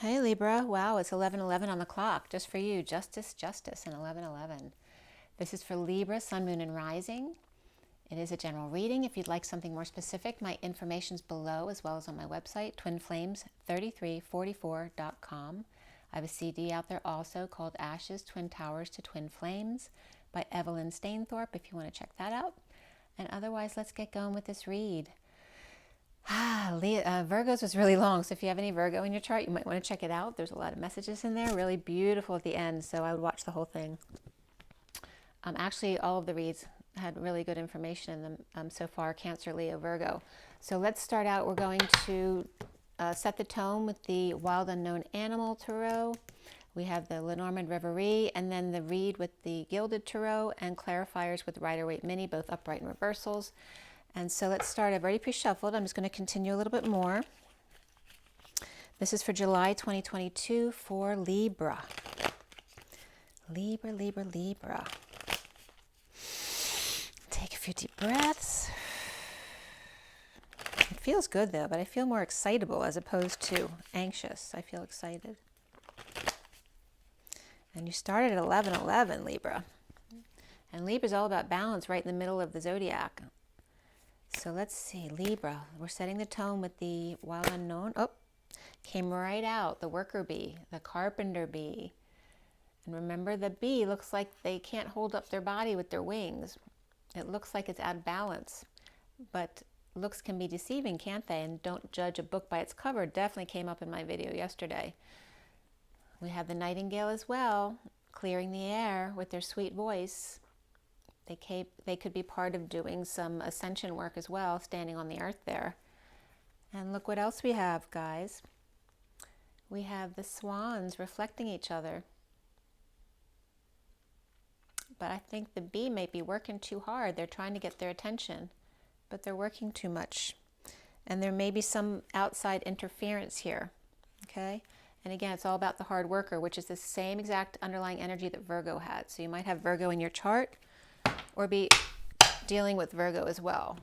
Hey Libra, wow, it's 11:11 on the clock, just for you, justice, justice, and 11:11. This is for Libra, Sun, Moon, and Rising. It is a general reading. If you'd like something more specific, my information's below as well as on my website, twinflames3344.com. I have a CD out there also called Ashes, Twin Towers to Twin Flames by Evelyn Stainthorpe if you want to check that out. And otherwise, let's get going with this read. Virgo's was really long, so if you have any Virgo in your chart, you might want to check it out. There's a lot of messages in there, really beautiful at the end, so I would watch the whole thing. Actually, all of the reads had really good information in them so far, Cancer, Leo, Virgo. So let's start out. We're going to set the tone with the Wild Unknown Animal Tarot. We have the Lenormand Reverie, and then the read with the Gilded Tarot, and clarifiers with Rider-Waite Mini, both upright and reversals. And so let's start. I've already pre-shuffled. I'm just going to continue a little bit more. This is for July 2022 for Libra. Libra, Libra, Libra. Take a few deep breaths. It feels good though, but I feel more excitable as opposed to anxious. I feel excited. And you started at 11:11, Libra. And Libra is all about balance, right in the middle of the zodiac. So let's see, Libra, we're setting the tone with the Wild Unknown. Oh, came right out, the worker bee, the carpenter bee. And remember, the bee looks like they can't hold up their body with their wings. It looks like it's out of balance, but looks can be deceiving, can't they? And don't judge a book by its cover. Definitely came up in my video yesterday. We have the nightingale as well, clearing the air with their sweet voice. They could be part of doing some ascension work as well, standing on the earth there. And look what else we have, guys. We have the swans reflecting each other. But I think the bee may be working too hard. They're trying to get their attention, but they're working too much. And there may be some outside interference here, okay? And again, it's all about the hard worker, which is the same exact underlying energy that Virgo had. So you might have Virgo in your chart, or be dealing with Virgo as well.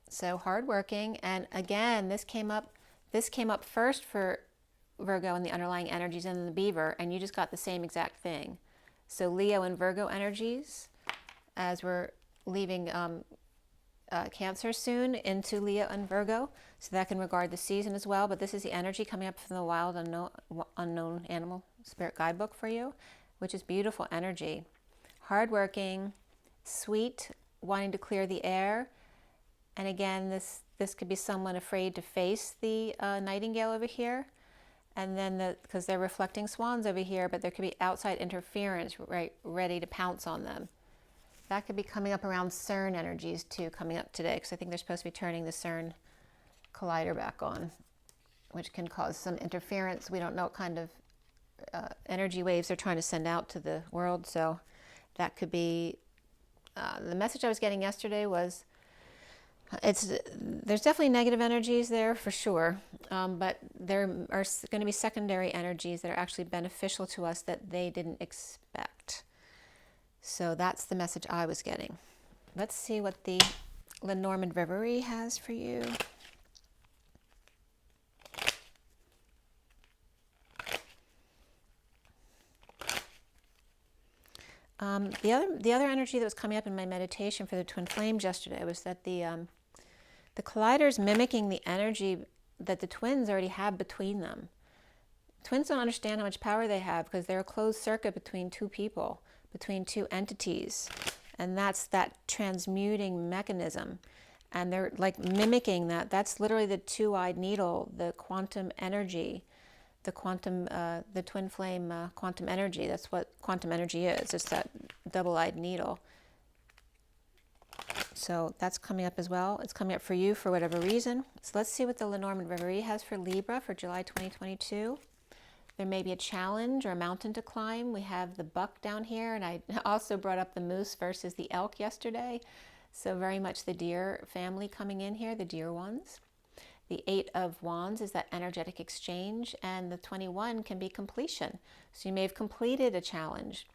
So hardworking, and again, this came up first for Virgo and the underlying energies, and then the beaver, and you just got the same exact thing. So Leo and Virgo energies, as we're leaving Cancer soon into Leo and Virgo, so that can regard the season as well. But this is the energy coming up from the Wild Unknown Animal Spirit Guidebook for you, which is beautiful energy, hardworking, sweet, wanting to clear the air. And again, this could be someone afraid to face the nightingale over here, and then because they're reflecting swans over here, but there could be outside interference, right, ready to pounce on them. That could be coming up around CERN energies too, coming up today, because I think they're supposed to be turning the CERN collider back on, which can cause some interference. We don't know what kind of energy waves they're trying to send out to the world, so that could be. The message I was getting yesterday was there's definitely negative energies there for sure, but there are going to be secondary energies that are actually beneficial to us that they didn't expect. So that's the message I was getting. Let's see what the Lenormand Reverie has for you. The other energy that was coming up in my meditation for the twin flames yesterday was that the collider is mimicking the energy that the twins already have between them. Twins don't understand how much power they have because they're a closed circuit between two people, between two entities, and that's that transmuting mechanism. And they're like mimicking that. That's literally the two-eyed needle, the quantum energy. The twin flame quantum energy. That's what quantum energy is. It's that double-eyed needle. So that's coming up as well. It's coming up for you for whatever reason. So let's see what the Lenormand Reverie has for Libra for July 2022. There may be a challenge or a mountain to climb. We have the buck down here, and I also brought up the moose versus the elk yesterday. So very much the deer family coming in here, the deer ones. The 8 of Wands is that energetic exchange, and the 21 can be completion. So you may have completed a challenge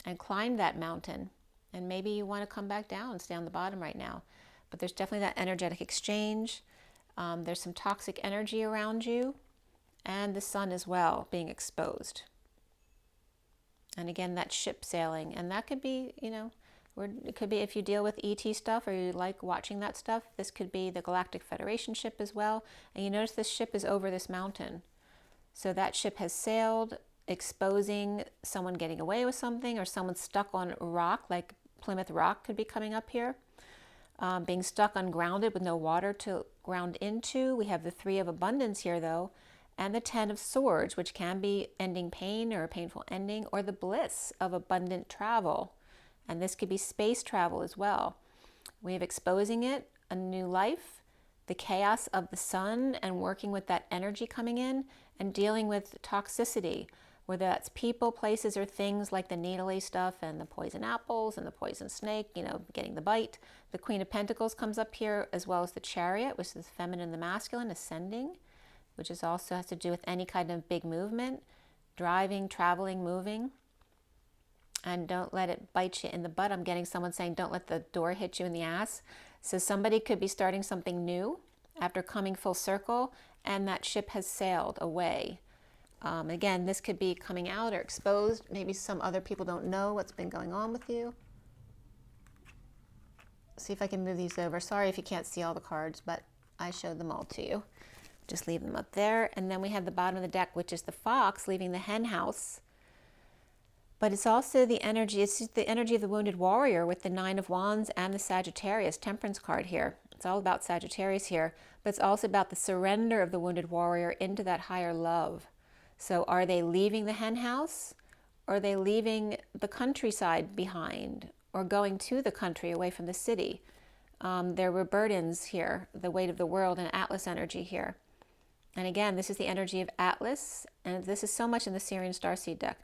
and climbed that mountain, and maybe you want to come back down and stay on the bottom right now. But there's definitely that energetic exchange. There's some toxic energy around you, and the sun as well being exposed. And again, that ship sailing, and that could be, you know, it could be if you deal with ET stuff or you like watching that stuff, this could be the Galactic Federation ship as well. And you notice this ship is over this mountain. So that ship has sailed, exposing someone getting away with something, or someone stuck on rock, like Plymouth Rock could be coming up here. Being stuck ungrounded with no water to ground into. We have the 3 of Abundance here though, and the 10 of Swords, which can be ending pain or a painful ending, or the bliss of abundant travel. And this could be space travel as well. We have exposing it, a new life, the chaos of the sun and working with that energy coming in, and dealing with toxicity, whether that's people, places, or things like the needly stuff and the poison apples and the poison snake, you know, getting the bite. The Queen of Pentacles comes up here, as well as the Chariot, which is the feminine and the masculine, ascending, which is also has to do with any kind of big movement, driving, traveling, moving. And don't let it bite you in the butt. I'm getting someone saying, don't let the door hit you in the ass. So somebody could be starting something new after coming full circle, and that ship has sailed away. Again, this could be coming out or exposed. Maybe some other people don't know what's been going on with you. See if I can move these over. Sorry if you can't see all the cards, but I showed them all to you. Just leave them up there. And then we have the bottom of the deck, which is the fox leaving the hen house. But it's also the energy, it's the energy of the wounded warrior with the 9 of Wands and the Sagittarius Temperance card here. It's all about Sagittarius here, but it's also about the surrender of the wounded warrior into that higher love. So are they leaving the hen house? Or are they leaving the countryside behind, or going to the country away from the city? There were burdens here, the weight of the world and Atlas energy here. And again, this is the energy of Atlas, and this is so much in the SIRIAN Starseed deck.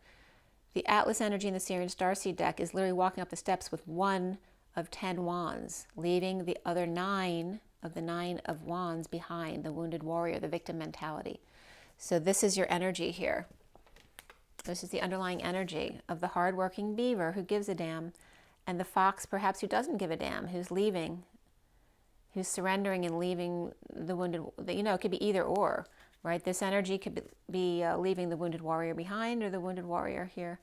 The Atlas energy in the SIRIAN Starseed deck is literally walking up the steps with 1 of 10 wands, leaving the other 9 of the 9 of wands behind, the wounded warrior, the victim mentality. So this is your energy here. This is the underlying energy of the hardworking beaver who gives a damn, and the fox perhaps who doesn't give a damn, who's leaving, who's surrendering and leaving the wounded, you know, it could be either or, right? This energy could be leaving the wounded warrior behind, or the wounded warrior here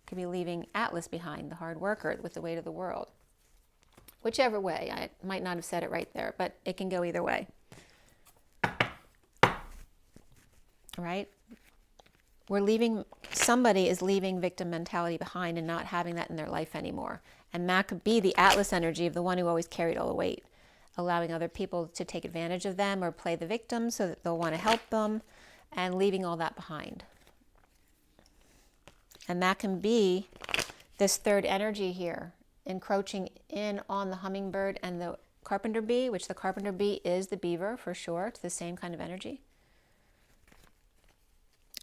could be leaving Atlas behind, the hard worker with the weight of the world. Whichever way, I might not have said it right there, but it can go either way. Right? We're leaving, somebody is leaving victim mentality behind and not having that in their life anymore. And that could be the Atlas energy of the one who always carried all the weight, allowing other people to take advantage of them or play the victim so that they'll want to help them, and leaving all that behind. And that can be this third energy here, encroaching in on the hummingbird and the carpenter bee, which the carpenter bee is the beaver for sure. It's the same kind of energy.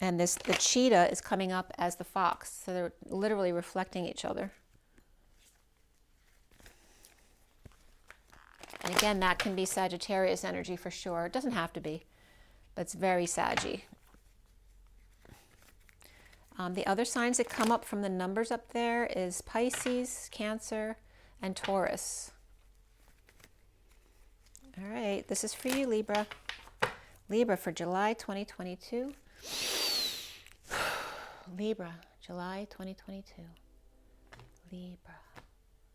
And the cheetah is coming up as the fox. So they're literally reflecting each other. And again, that can be Sagittarius energy for sure. It doesn't have to be, but it's very Saggy. The other signs that come up from the numbers up there is Pisces, Cancer, and Taurus. All right, this is for you, Libra. Libra for July 2022. Libra, July 2022. Libra.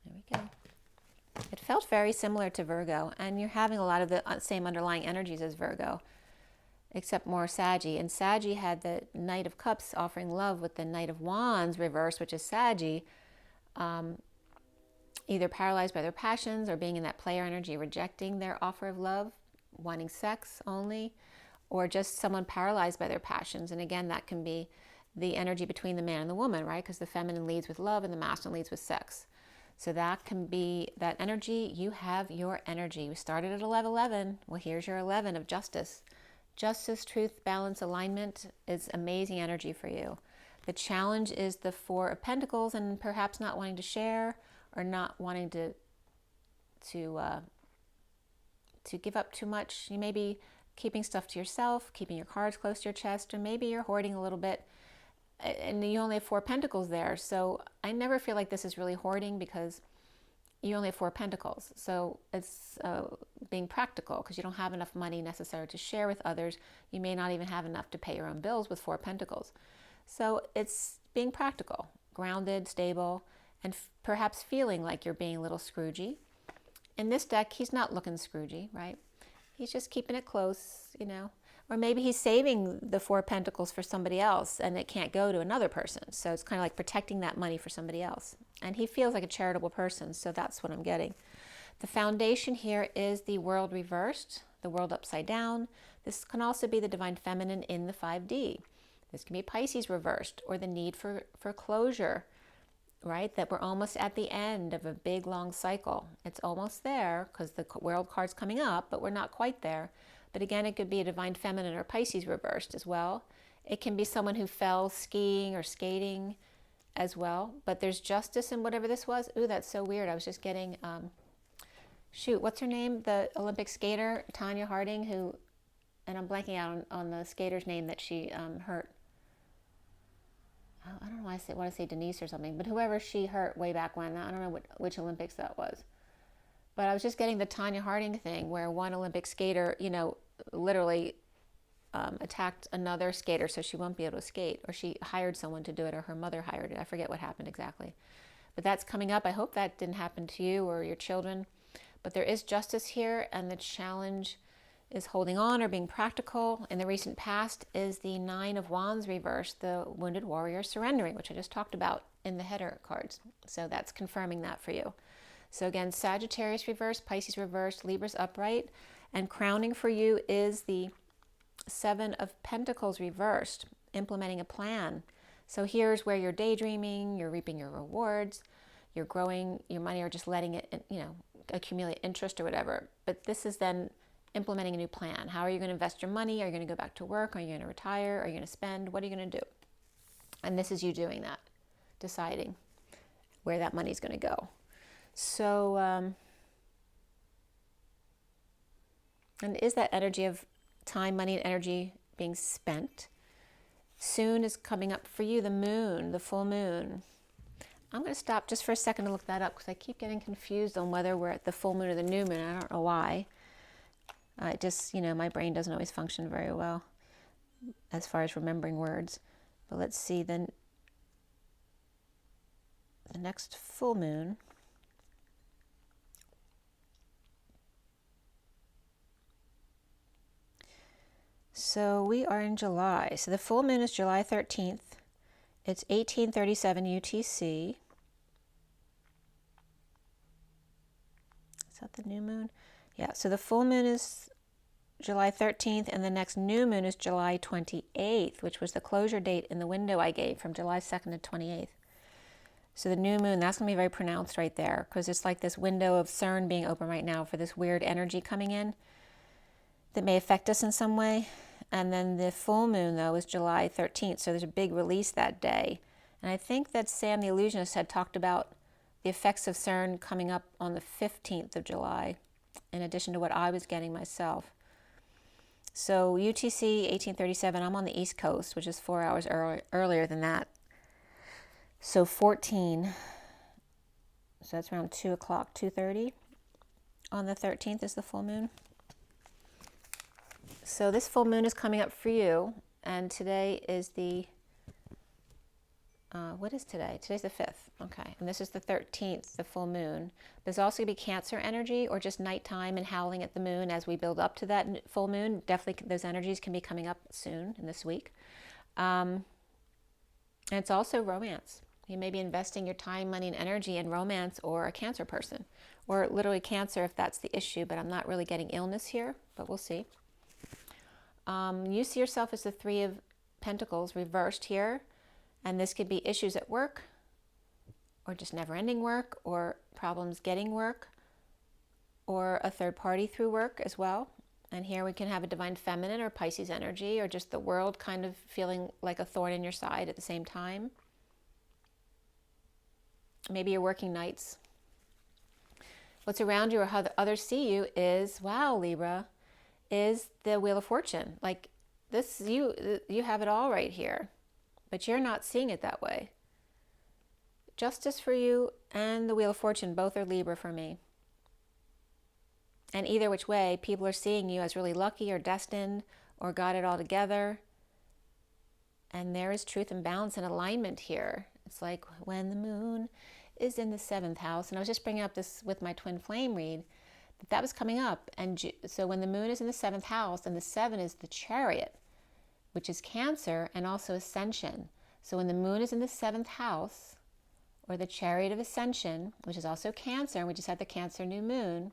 There we go. It felt very similar to Virgo, and you're having a lot of the same underlying energies as Virgo, except more Saggy. And Saggy had the Knight of Cups offering love with the Knight of Wands reversed, which is Saggy, either paralyzed by their passions or being in that player energy, rejecting their offer of love, wanting sex only, or just someone paralyzed by their passions. And again, that can be the energy between the man and the woman, right? Because the feminine leads with love and the masculine leads with sex. So that can be that energy. You have your energy. We started at 11. Well, here's your 11 of justice. Justice, truth, balance, alignment is amazing energy for you. The challenge is the 4 of Pentacles and perhaps not wanting to share or not wanting to give up too much. You may be keeping stuff to yourself, keeping your cards close to your chest, or maybe you're hoarding a little bit. And you only have 4 Pentacles there. So I never feel like this is really hoarding, because you only have 4 pentacles. So it's being practical, because you don't have enough money necessary to share with others. You may not even have enough to pay your own bills with 4 pentacles. So it's being practical, grounded, stable, and perhaps feeling like you're being a little Scroogey. In this deck, he's not looking Scroogey, right? He's just keeping it close, you know. Or maybe he's saving the 4 pentacles for somebody else and it can't go to another person. So it's kind of like protecting that money for somebody else. And he feels like a charitable person, so that's what I'm getting. The foundation here is the world reversed, the world upside down. This can also be the divine feminine in the 5D. This can be Pisces reversed, or the need for closure, right? That we're almost at the end of a big, long cycle. It's almost there because the world card's coming up, but we're not quite there. But again, it could be a divine feminine or Pisces reversed as well. It can be someone who fell skiing or skating as well. But there's justice in whatever this was. Ooh, that's so weird. I was just getting, shoot, what's her name? The Olympic skater, Tanya Harding, who, and I'm blanking out on the skater's name that she hurt. I don't know why I want to say Denise or something, but whoever she hurt way back when, I don't know which Olympics that was. But I was just getting the Tanya Harding thing where one Olympic skater, you know, literally attacked another skater so she won't be able to skate, or she hired someone to do it, or her mother hired it. I forget what happened exactly. But that's coming up. I hope that didn't happen to you or your children. But there is justice here, and the challenge is holding on or being practical. In the recent past is the 9 of Wands reversed, the wounded warrior surrendering, which I just talked about in the header cards. So that's confirming that for you. So again, Sagittarius reversed, Pisces reversed, Libra's upright, and crowning for you is the 7 of Pentacles reversed, implementing a plan. So here's where you're daydreaming, you're reaping your rewards, you're growing your money, or just letting it, you know, accumulate interest or whatever. But this is then implementing a new plan. How are you going to invest your money? Are you going to go back to work? Are you going to retire? Are you going to spend? What are you going to do? And this is you doing that, deciding where that money is going to go. So, and is that energy of time, money, and energy being spent? Soon is coming up for you, the moon, the full moon. I'm going to stop just for a second to look that up because I keep getting confused on whether we're at the full moon or the new moon. I don't know why. Just, you know, my brain doesn't always function very well as far as remembering words. But let's see, then the next full moon. So we are in July. So the full moon is July 13th. It's 1837 UTC. Is that the new moon? Yeah, so the full moon is July 13th, and the next new moon is July 28th, which was the closure date in the window I gave from July 2nd to 28th. So the new moon, that's going to be very pronounced right there, because it's like this window of CERN being open right now for this weird energy coming in that may affect us in some way. And then the full moon, though, is July 13th, so there's a big release that day. And I think that Sam the Illusionist had talked about the effects of CERN coming up on the 15th of July, in addition to what I was getting myself. So UTC 1837, I'm on the East Coast, which is 4 hours earlier than that. So 14, so that's around 2 o'clock, 2:30 on the 13th is the full moon. So this full moon is coming up for you, and today is the, what is today? Today's the 5th, okay, and this is the 13th, the full moon. There's also going to be Cancer energy, or just nighttime and howling at the moon as we build up to that full moon. Definitely those energies can be coming up soon in this week. And it's also romance. You may be investing your time, money, and energy in romance or a Cancer person, or literally Cancer if that's the issue, but I'm not really getting illness here, but we'll see. You see yourself as the 3 of Pentacles reversed here, and this could be issues at work, or just never-ending work, or problems getting work, or a third party through work as well. And here we can have a divine feminine or Pisces energy, or just the world kind of feeling like a thorn in your side at the same time. Maybe you're working nights. What's around you or how the others see you is, wow, Libra, is the Wheel of Fortune. Like this, you have it all right here, but you're not seeing it that way. Justice for you and the Wheel of Fortune, both are Libra for me. And either which way, people are seeing you as really lucky or destined or got it all together. And there is truth and balance and alignment here. It's like when the moon is in the 7th house. And I was just bringing up this with my twin flame read. That was coming up. And so when the moon is in the 7th house, and the 7 is the Chariot, which is Cancer and also Ascension. So when the moon is in the 7th house, or the Chariot of Ascension, which is also Cancer, and we just had the Cancer new moon,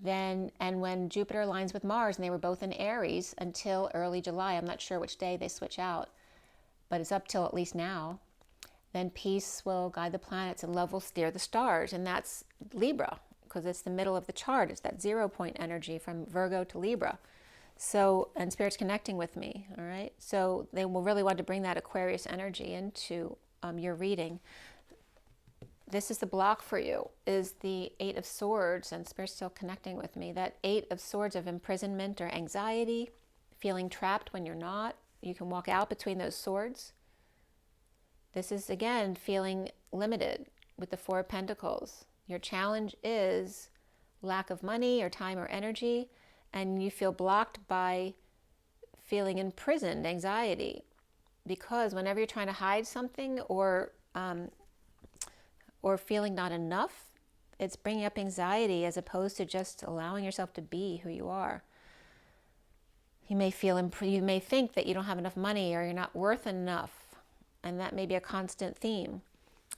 then, and when Jupiter aligns with Mars, and they were both in Aries until early July, I'm not sure which day they switch out, but it's up till at least now, then peace will guide the planets and love will steer the stars. And that's Libra, because it's the middle of the chart. It's that 0 point energy from Virgo to Libra. So, and Spirit's connecting with me, all right? So they will really want to bring that Aquarius energy into your reading. This is the block for you, is the 8 of Swords, and Spirit's still connecting with me. That 8 of Swords of imprisonment or anxiety, feeling trapped when you're not. You can walk out between those swords. This is, again, feeling limited with the 4 of Pentacles. Your challenge is lack of money or time or energy, and you feel blocked by feeling imprisoned, anxiety. Because whenever you're trying to hide something or feeling not enough, it's bringing up anxiety as opposed to just allowing yourself to be who you are. You may think that you don't have enough money or you're not worth enough, and that may be a constant theme.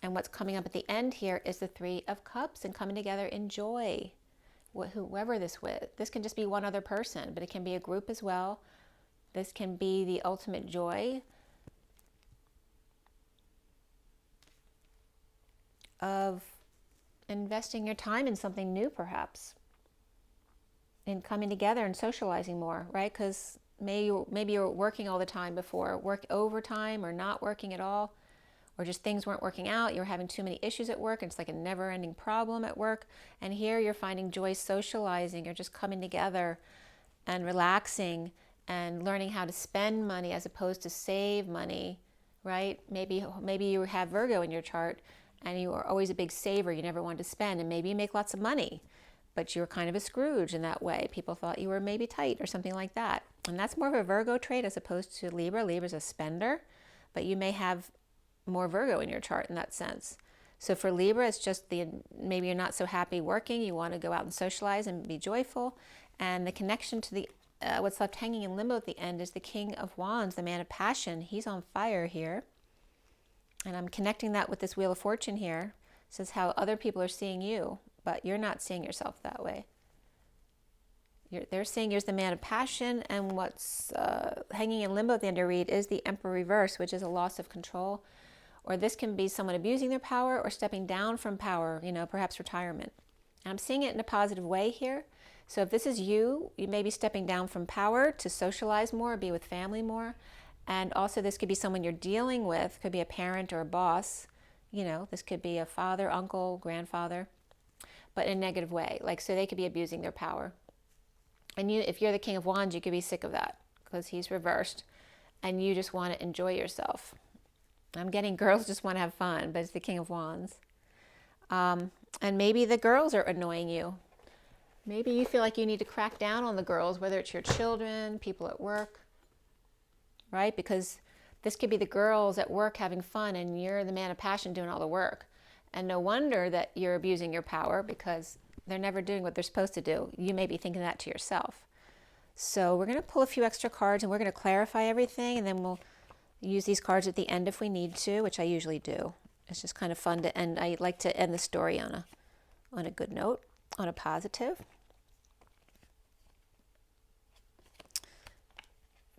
And what's coming up at the end here is the 3 of Cups and coming together in joy. Whoever this with. This can just be one other person, but it can be a group as well. This can be the ultimate joy of investing your time in something new, perhaps, and coming together and socializing more, right? Because maybe you're working all the time before, work overtime or not working at all, or just things weren't working out. You're having too many issues at work, and it's like a never-ending problem at work. And here you're finding joy socializing, or just coming together and relaxing and learning how to spend money as opposed to save money, right? Maybe you have Virgo in your chart, and you are always a big saver. You never wanted to spend, and maybe you make lots of money, but you're kind of a Scrooge in that way. People thought you were maybe tight or something like that. And that's more of a Virgo trait as opposed to Libra. Libra's a spender, but you may have more Virgo in your chart in that sense. So for Libra, it's just maybe you're not so happy working. You want to go out and socialize and be joyful. And the connection to the what's left hanging in limbo at the end is the King of Wands, the man of passion. He's on fire here. And I'm connecting that with this Wheel of Fortune here. It says how other people are seeing you, but you're not seeing yourself that way. They're seeing you're the man of passion, and what's hanging in limbo at the end of read is the Emperor reverse, which is a loss of control. Or this can be someone abusing their power or stepping down from power, perhaps retirement. And I'm seeing it in a positive way here. So if this is you, you may be stepping down from power to socialize more, be with family more. And also this could be someone you're dealing with, could be a parent or a boss. This could be a father, uncle, grandfather, but in a negative way. So they could be abusing their power. And if you're the King of Wands, you could be sick of that because he's reversed and you just want to enjoy yourself. I'm getting girls just want to have fun, but it's the King of Wands. And maybe the girls are annoying you. Maybe you feel like you need to crack down on the girls, whether it's your children, people at work, right? Because this could be the girls at work having fun and you're the man of passion doing all the work. And no wonder that you're abusing your power because they're never doing what they're supposed to do. You may be thinking that to yourself. So we're going to pull a few extra cards and we're going to clarify everything, and then we'll use these cards at the end if we need to, which I usually do. It's just kind of fun to end. I like to end the story on a good note, on a positive.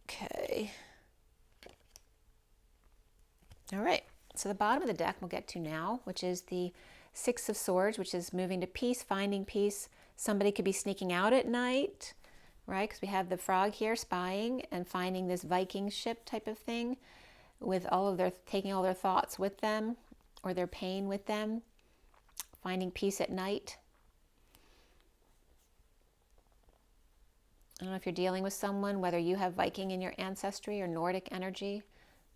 Okay. All right. So the bottom of the deck we'll get to now, which is the 6 of Swords, which is moving to peace, finding peace. Somebody could be sneaking out at night, right? Because we have the frog here spying and finding this Viking ship type of thing with taking all their thoughts with them or their pain with them, finding peace at night. I don't know if you're dealing with someone, whether you have Viking in your ancestry or Nordic energy,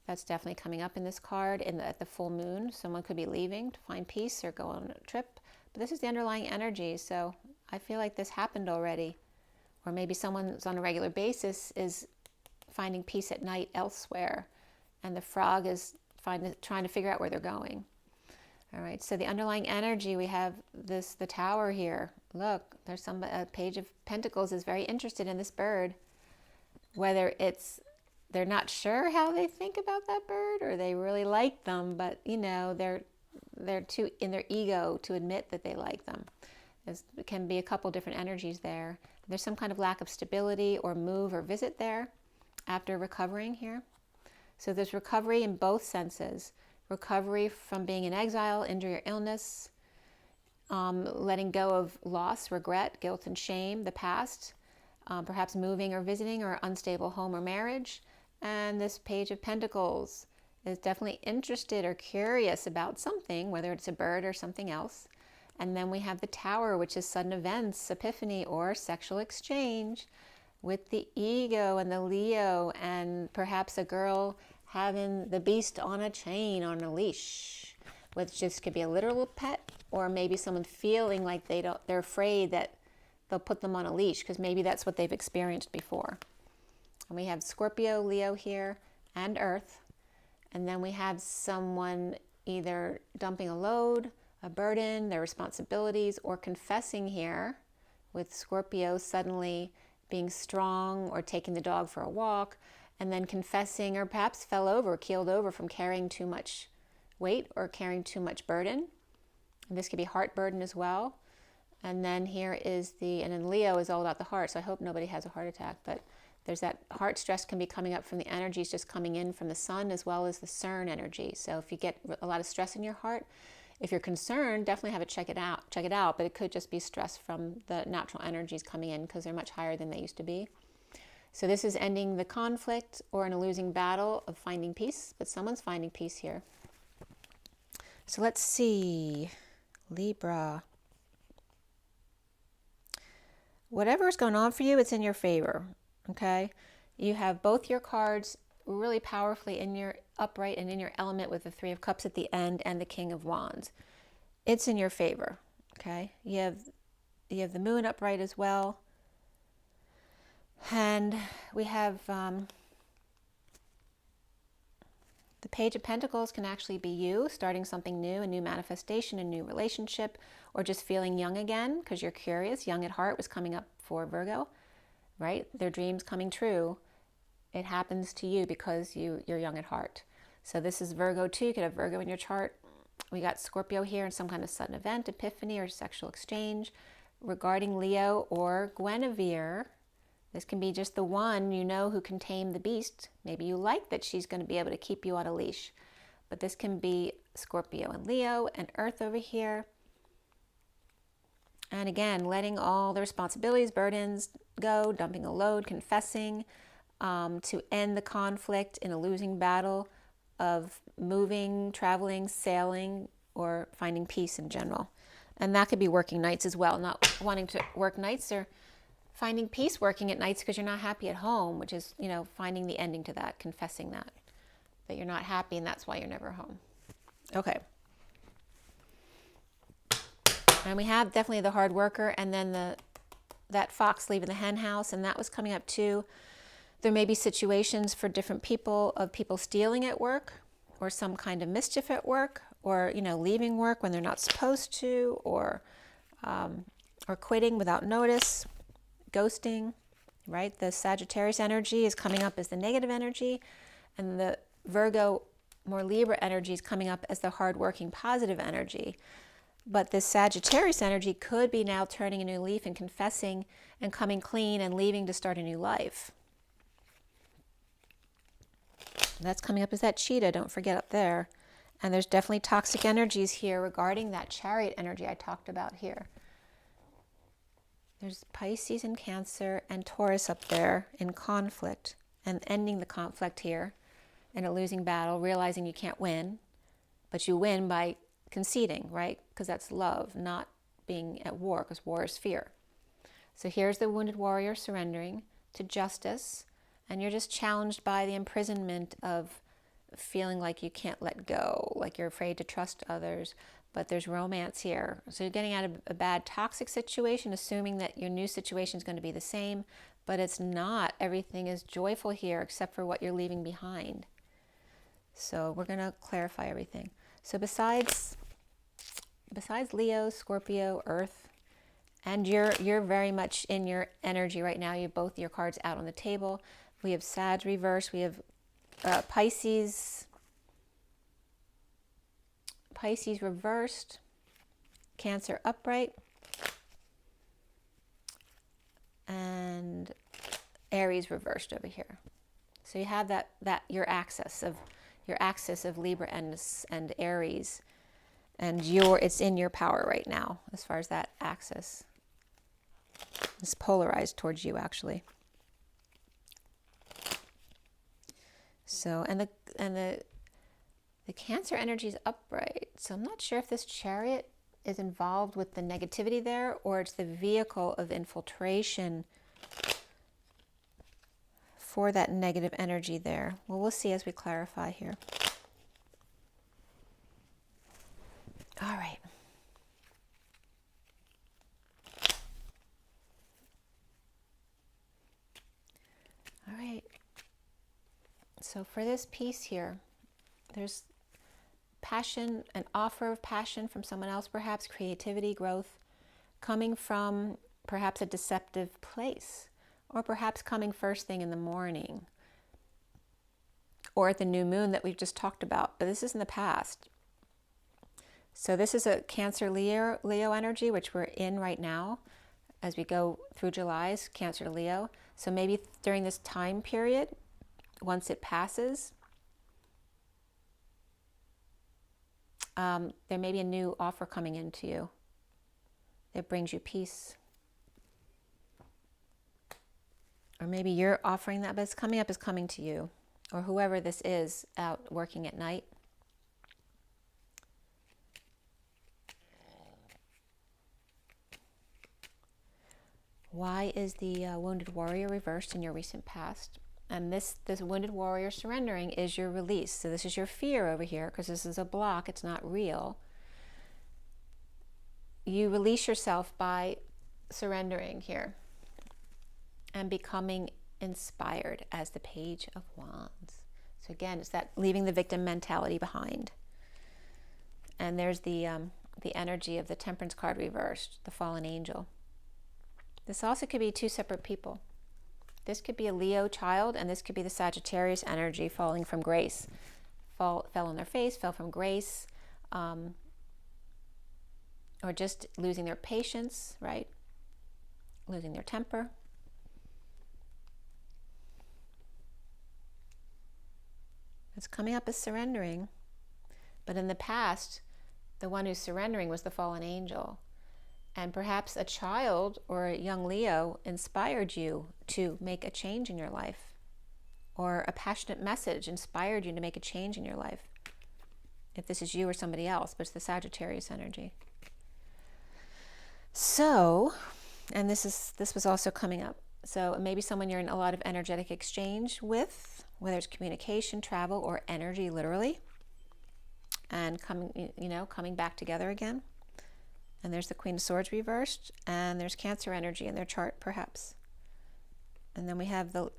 That's definitely coming up in this card at the full moon. Someone could be leaving to find peace or go on a trip. But this is the underlying energy, so I feel like this happened already. Or maybe someone's on a regular basis is finding peace at night elsewhere, and the frog is trying to figure out where they're going. All right, so the underlying energy, we have the tower here. Look, there's a Page of Pentacles is very interested in this bird. Whether they're not sure how they think about that bird, or they really like them, but you know, they're too in their ego to admit that they like them. There can be a couple different energies there. There's some kind of lack of stability or move or visit there after recovering here. So there's recovery in both senses. Recovery from being in exile, injury or illness, letting go of loss, regret, guilt and shame, the past, perhaps moving or visiting or unstable home or marriage. And this Page of Pentacles is definitely interested or curious about something, whether it's a bird or something else. And then we have the Tower, which is sudden events, epiphany, or sexual exchange with the ego and the Leo, and perhaps a girl having the beast on a chain, on a leash, which just could be a literal pet, or maybe someone feeling like they're afraid that they'll put them on a leash because maybe that's what they've experienced before. And we have Scorpio, Leo here, and Earth. And then we have someone either dumping a load, a burden, their responsibilities, or confessing here, with Scorpio suddenly being strong or taking the dog for a walk, and then confessing, or perhaps fell over, keeled over from carrying too much weight or carrying too much burden. And this could be heart burden as well. And then here is and then Leo is all about the heart, so I hope nobody has a heart attack, but there's that heart stress can be coming up from the energies just coming in from the sun, as well as the CERN energy. So if you get a lot of stress in your heart, if you're concerned, definitely have it check it out, but it could just be stress from the natural energies coming in because they're much higher than they used to be. So this is ending the conflict or in a losing battle of finding peace, but someone's finding peace here. So let's see, Libra. Whatever's going on for you, it's in your favor, okay? You have both your cards really powerfully in your upright and in your element with the Three of Cups at the end and the King of Wands. It's in your favor, okay? You have the Moon upright as well. And we have the Page of Pentacles can actually be you starting something new, a new manifestation, a new relationship, or just feeling young again because you're curious. Young at heart was coming up for Virgo, right? Their dreams coming true. It happens to you because you're young at heart. So this is Virgo too. You could have Virgo in your chart. We got Scorpio here in some kind of sudden event, epiphany, or sexual exchange. Regarding Leo or Guinevere, this can be just the one you know who can tame the beast. Maybe you like that she's going to be able to keep you on a leash. But this can be Scorpio and Leo and Earth over here. And again, letting all the responsibilities, burdens go, dumping a load, confessing to end the conflict in a losing battle of moving, traveling, sailing, or finding peace in general. And that could be working nights as well, not wanting to work nights or finding peace working at nights because you're not happy at home, which is, you know, finding the ending to that, confessing that you're not happy and that's why you're never home. Okay. And we have definitely the hard worker and then that fox leaving the hen house, and that was coming up too. There may be situations for different people of people stealing at work or some kind of mischief at work, or, you know, leaving work when they're not supposed to, or quitting without notice, ghosting, right? The Sagittarius energy is coming up as the negative energy, and the Virgo, more Libra energy is coming up as the hardworking positive energy. But this Sagittarius energy could be now turning a new leaf and confessing and coming clean and leaving to start a new life. That's coming up as that cheetah, don't forget up there. And there's definitely toxic energies here regarding that Chariot energy I talked about here. There's Pisces and Cancer and Taurus up there in conflict, and ending the conflict here in a losing battle, realizing you can't win, but you win by conceding, right? Because that's love, not being at war, because war is fear. So here's the wounded warrior surrendering to justice, and you're just challenged by the imprisonment of feeling like you can't let go, like you're afraid to trust others, but there's romance here. So you're getting out of a bad toxic situation, assuming that your new situation is going to be the same, but it's not. Everything is joyful here except for what you're leaving behind. So we're going to clarify everything. So besides Leo, Scorpio, Earth, and you're very much in your energy right now. You have both your cards out on the table. We have Sag reverse. We have Pisces reversed, Cancer upright, and Aries reversed over here. So you have that your axis of Libra and Aries, and it's in your power right now as far as that axis. It's polarized towards you, actually. So and the Cancer energy is upright. So I'm not sure if this Chariot is involved with the negativity there, or it's the vehicle of infiltration for that negative energy there. Well, we'll see as we clarify here. All right. All right. So for this piece here, there's passion, an offer of passion from someone else, perhaps creativity, growth, coming from perhaps a deceptive place, or perhaps coming first thing in the morning, or at the new moon that we've just talked about. But this is in the past. So this is a Cancer Leo energy, which we're in right now as we go through July's Cancer to Leo. So maybe during this time period, once it passes, there may be a new offer coming into you that brings you peace. Or maybe you're offering that, but it's coming up as coming to you, or whoever this is out working at night. Why is the wounded warrior reversed in your recent past? And this wounded warrior surrendering is your release. So this is your fear over here, because this is a block. It's not real. You release yourself by surrendering here and becoming inspired as the Page of Wands. So again, it's that leaving the victim mentality behind. And there's the energy of the Temperance card reversed, the fallen angel. This also could be two separate people. This could be a Leo child, and this could be the Sagittarius energy falling from grace. Fell on their face, fell from grace, or just losing their patience, right? Losing their temper. It's coming up as surrendering. But in the past, the one who's surrendering was the fallen angel. And perhaps a child or a young Leo inspired you to make a change in your life, or a passionate message inspired you to make a change in your life. If this is you or somebody else, but it's the Sagittarius energy. So, and this was also coming up. So maybe someone you're in a lot of energetic exchange with, whether it's communication, travel, or energy, literally, and coming back together again. And there's the Queen of Swords reversed, and there's Cancer energy in their chart, perhaps. And then we have the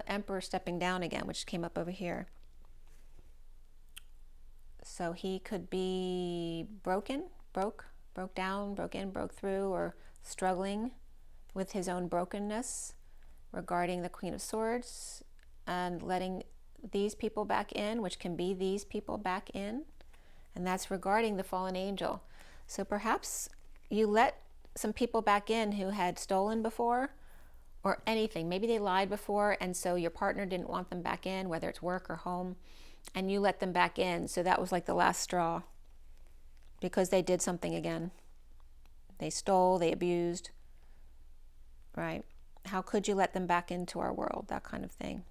Emperor stepping down again, which came up over here. So he could be broke down, broke in, broke through, or struggling with his own brokenness regarding the Queen of Swords, and letting these people back in, which can be these people back in. And that's regarding the fallen angel. So perhaps you let some people back in who had stolen before, or anything. Maybe they lied before, and so your partner didn't want them back in, whether it's work or home, and you let them back in. So that was like the last straw, because they did something again. They stole, they abused, right? How could you let them back into our world? That kind of thing.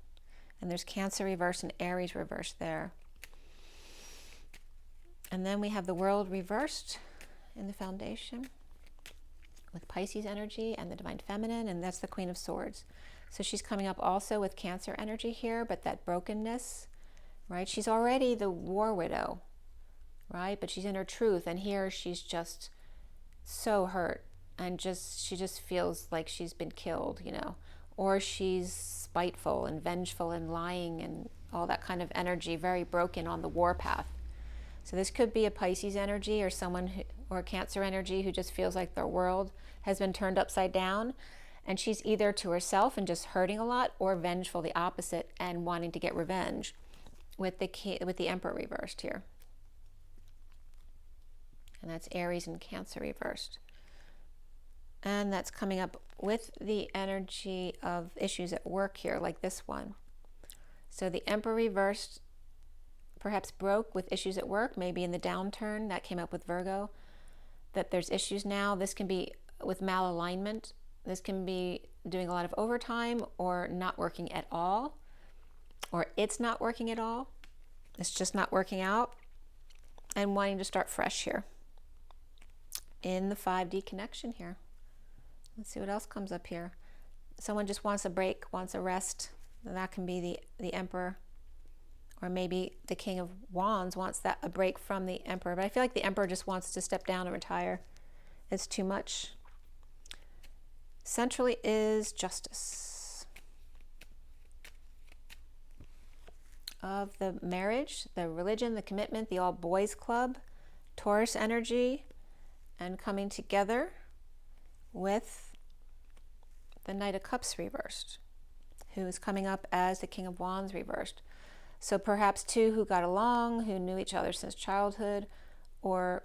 And there's Cancer reversed and Aries reversed there. And then we have the World reversed in the foundation with Pisces energy and the Divine Feminine, and that's the Queen of Swords. So she's coming up also with Cancer energy here, but that brokenness right? She's already the war widow, right? But she's in her truth, and here she's just so hurt, and she just feels like she's been killed, you know, or she's spiteful and vengeful and lying and all that kind of energy, very broken on the war path. So this could be a Pisces energy, or or a Cancer energy who just feels like their world has been turned upside down, and she's either to herself and just hurting a lot, or vengeful, the opposite, and wanting to get revenge, with the Emperor reversed here. And that's Aries and Cancer reversed. And that's coming up with the energy of issues at work here, like this one. So the Emperor reversed perhaps broke with issues at work, maybe in the downturn. That came up with Virgo, that there's issues now. This can be with malalignment. This can be doing a lot of overtime, or not working at all, or it's not working at all. It's just not working out, and wanting to start fresh here in the 5D connection here. Let's see what else comes up here. Someone just wants a break, wants a rest. That can be the Emperor, or maybe the King of Wands wants a break from the Emperor. But I feel like the Emperor just wants to step down and retire. It's too much. Centrally is Justice. Of the marriage, the religion, the commitment, the all boys club, Taurus energy, and coming together with the Knight of Cups reversed, who is coming up as the King of Wands reversed. So perhaps two who got along, who knew each other since childhood, or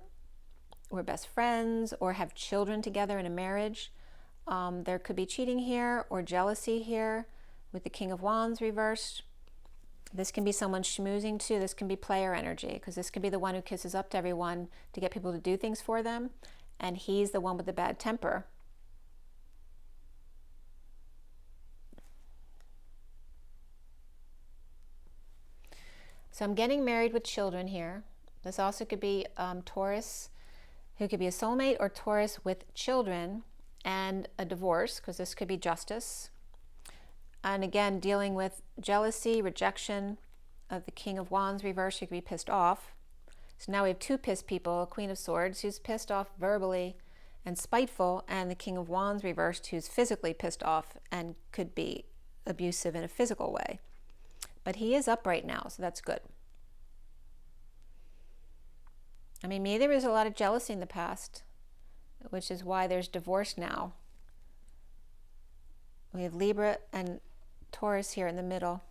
were best friends, or have children together in a marriage. There could be cheating here, or jealousy here with the King of Wands reversed. This can be someone schmoozing too. This can be player energy, because this can be the one who kisses up to everyone to get people to do things for them, and he's the one with the bad temper. So I'm getting married with children here. This also could be Taurus, who could be a soulmate, or Taurus with children and a divorce, because this could be Justice. And again, dealing with jealousy, rejection of the King of Wands reversed, who could be pissed off. So now we have two pissed people, a Queen of Swords who's pissed off verbally and spiteful, and the King of Wands reversed who's physically pissed off and could be abusive in a physical way. But he is up right now, so that's good. I mean, maybe there was a lot of jealousy in the past, which is why there's divorce now. We have Libra and Taurus here in the middle,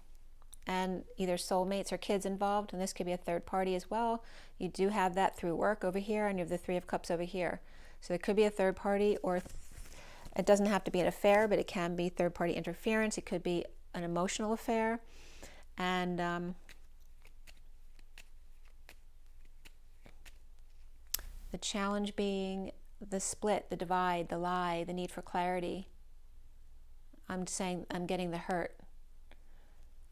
and either soulmates or kids involved, and this could be a third party as well. You do have that through work over here, and you have the Three of Cups over here. So it could be a third party, or it doesn't have to be an affair, but it can be third party interference. It could be an emotional affair. And the challenge being the split, the divide, the lie, the need for clarity. I'm saying I'm getting the hurt.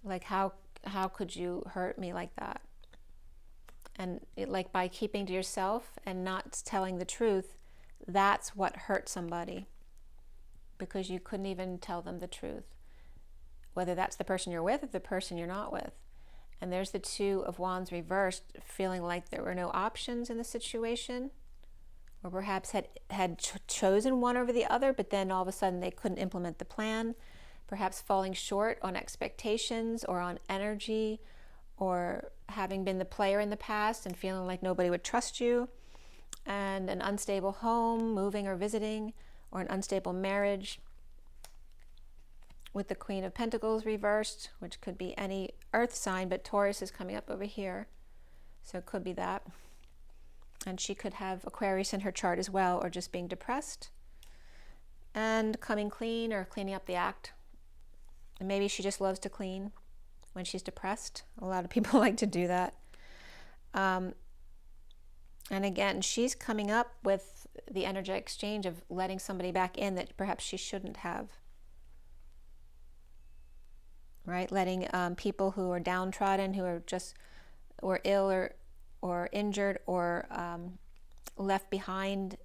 Like, how could you hurt me like that? And like by keeping to yourself and not telling the truth, that's what hurt somebody, because you couldn't even tell them the truth, whether that's the person you're with or the person you're not with. And there's the Two of Wands reversed, feeling like there were no options in the situation, or perhaps had chosen one over the other, but then all of a sudden they couldn't implement the plan, perhaps falling short on expectations or on energy, or having been the player in the past and feeling like nobody would trust you, and an unstable home, moving or visiting, or an unstable marriage with the Queen of Pentacles reversed, which could be any earth sign, but Taurus is coming up over here, so it could be that. And she could have Aquarius in her chart as well, or just being depressed and coming clean, or cleaning up the act. And maybe she just loves to clean when she's depressed. A lot of people like to do that. And again, she's coming up with the energetic exchange of letting somebody back in that perhaps she shouldn't have. Right? Letting people who are downtrodden, who are just, or ill or injured, or left behind.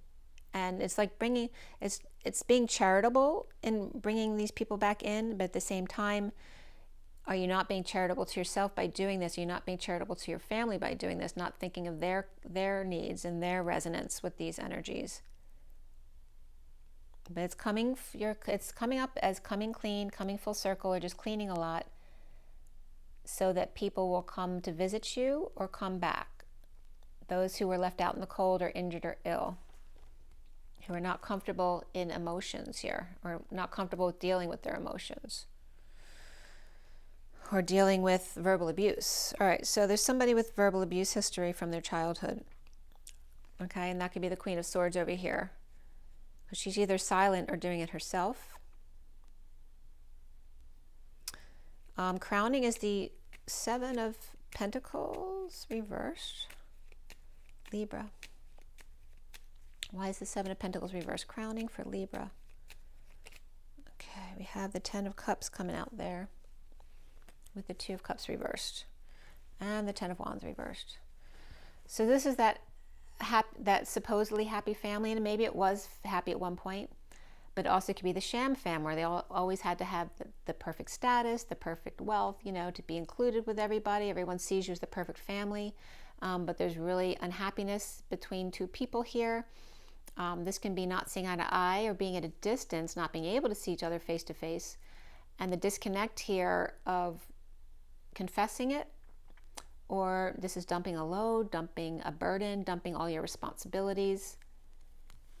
And it's like bringing, it's being charitable in bringing these people back in, but at the same time, Are you not being charitable to yourself by doing this? Are you not being charitable to your family by doing this? Not thinking of their needs and their resonance with these energies. But it's coming up as coming clean, coming full circle, or just cleaning a lot, so that people will come to visit you or come back. Those who were left out in the cold or injured or ill, who are not comfortable in emotions here, or not comfortable with dealing with their emotions, or dealing with verbal abuse. All right, so there's somebody with verbal abuse history from their childhood. Okay, and that could be the Queen of Swords over here. She's either silent or doing it herself. Crowning is the Seven of Pentacles reversed. Libra. Why is the Seven of Pentacles reversed? Crowning for Libra. Okay, we have the Ten of Cups coming out there, with the Two of Cups reversed, and the Ten of Wands reversed. So this is that supposedly happy family, and maybe it was happy at one point, but it also could be the sham fam, where they always had to have the perfect status, the perfect wealth, you know, to be included with everybody. Everyone sees you as the perfect family, but there's really unhappiness between two people here. This can be not seeing eye to eye, or being at a distance, not being able to see each other face to face, and the disconnect here of confessing it, or this is dumping a load, dumping a burden, dumping all your responsibilities,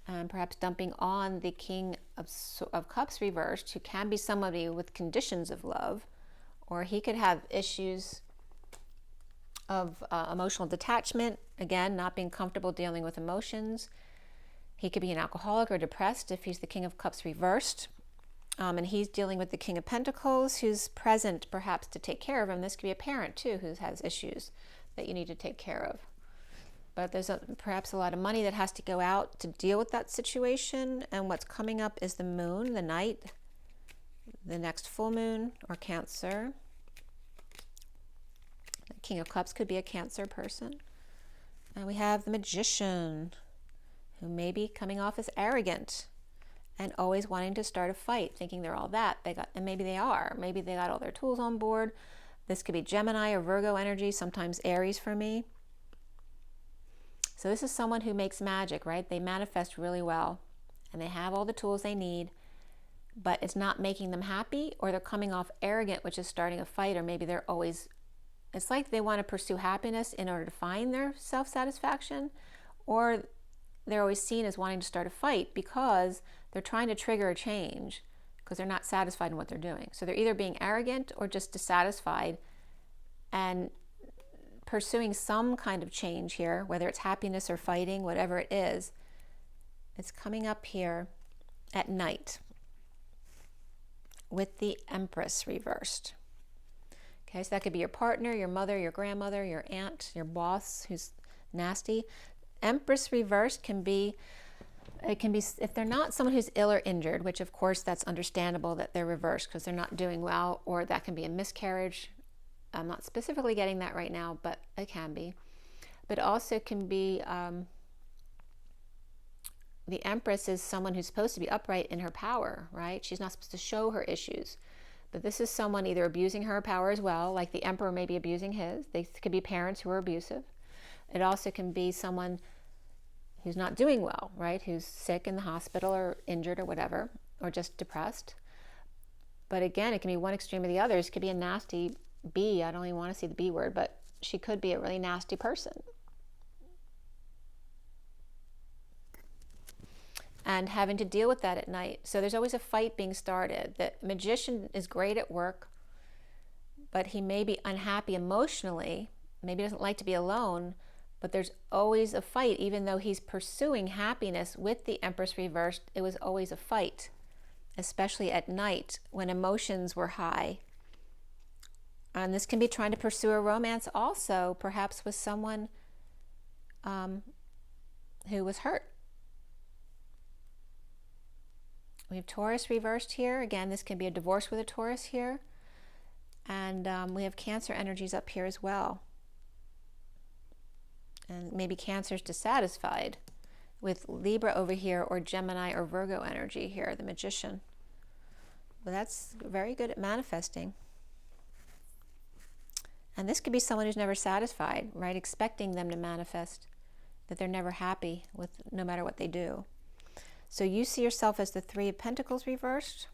and perhaps dumping on the King of Cups reversed, who can be somebody with conditions of love, or he could have issues of emotional detachment, again, not being comfortable dealing with emotions. He could be an alcoholic or depressed if he's the King of Cups reversed. And he's dealing with the King of Pentacles, who's present perhaps to take care of him. This could be a parent too who has issues that you need to take care of. But there's perhaps a lot of money that has to go out to deal with that situation. And what's coming up is the moon, the night, the next full moon, or Cancer. The King of Cups could be a Cancer person. And we have the Magician, who may be coming off as arrogant and always wanting to start a fight, thinking they're all that. And maybe they are. Maybe they got all their tools on board. This could be Gemini or Virgo energy, sometimes Aries for me. So this is someone who makes magic, right? They manifest really well, and they have all the tools they need, but it's not making them happy, or they're coming off arrogant, which is starting a fight, or maybe they're always, it's like they want to pursue happiness in order to find their self-satisfaction, or they're always seen as wanting to start a fight because they're trying to trigger a change because they're not satisfied in what they're doing. So they're either being arrogant or just dissatisfied and pursuing some kind of change here, whether it's happiness or fighting, whatever it is. It's coming up here at night with the Empress reversed. Okay, so that could be your partner, your mother, your grandmother, your aunt, your boss who's nasty. Empress reversed can be, it can be, if they're not someone who's ill or injured, which of course that's understandable that they're reversed because they're not doing well, or that can be a miscarriage. I'm not specifically getting that right now, but it can be. But also can be, the Empress is someone who's supposed to be upright in her power, right? She's not supposed to show her issues. But this is someone either abusing her power as well, like the Emperor may be abusing his. They could be parents who are abusive. It also can be someone who's not doing well, right? Who's sick in the hospital or injured or whatever, or just depressed. But again, it can be one extreme or the other. It could be a nasty B. I don't even want to see the B word, but she could be a really nasty person. And having to deal with that at night. So there's always a fight being started. The Magician is great at work, but he may be unhappy emotionally, maybe doesn't like to be alone, but there's always a fight. Even though he's pursuing happiness with the Empress reversed, it was always a fight, especially at night when emotions were high. And this can be trying to pursue a romance also, perhaps with someone who was hurt. We have Taurus reversed here. Again, this can be a divorce with a Taurus here. And we have Cancer energies up here as well. And maybe Cancer's dissatisfied with Libra over here, or Gemini or Virgo energy here, the Magician. But that's very good at manifesting. And this could be someone who's never satisfied, right? Expecting them to manifest, that they're never happy with no matter what they do. So you see yourself as the Three of Pentacles reversed,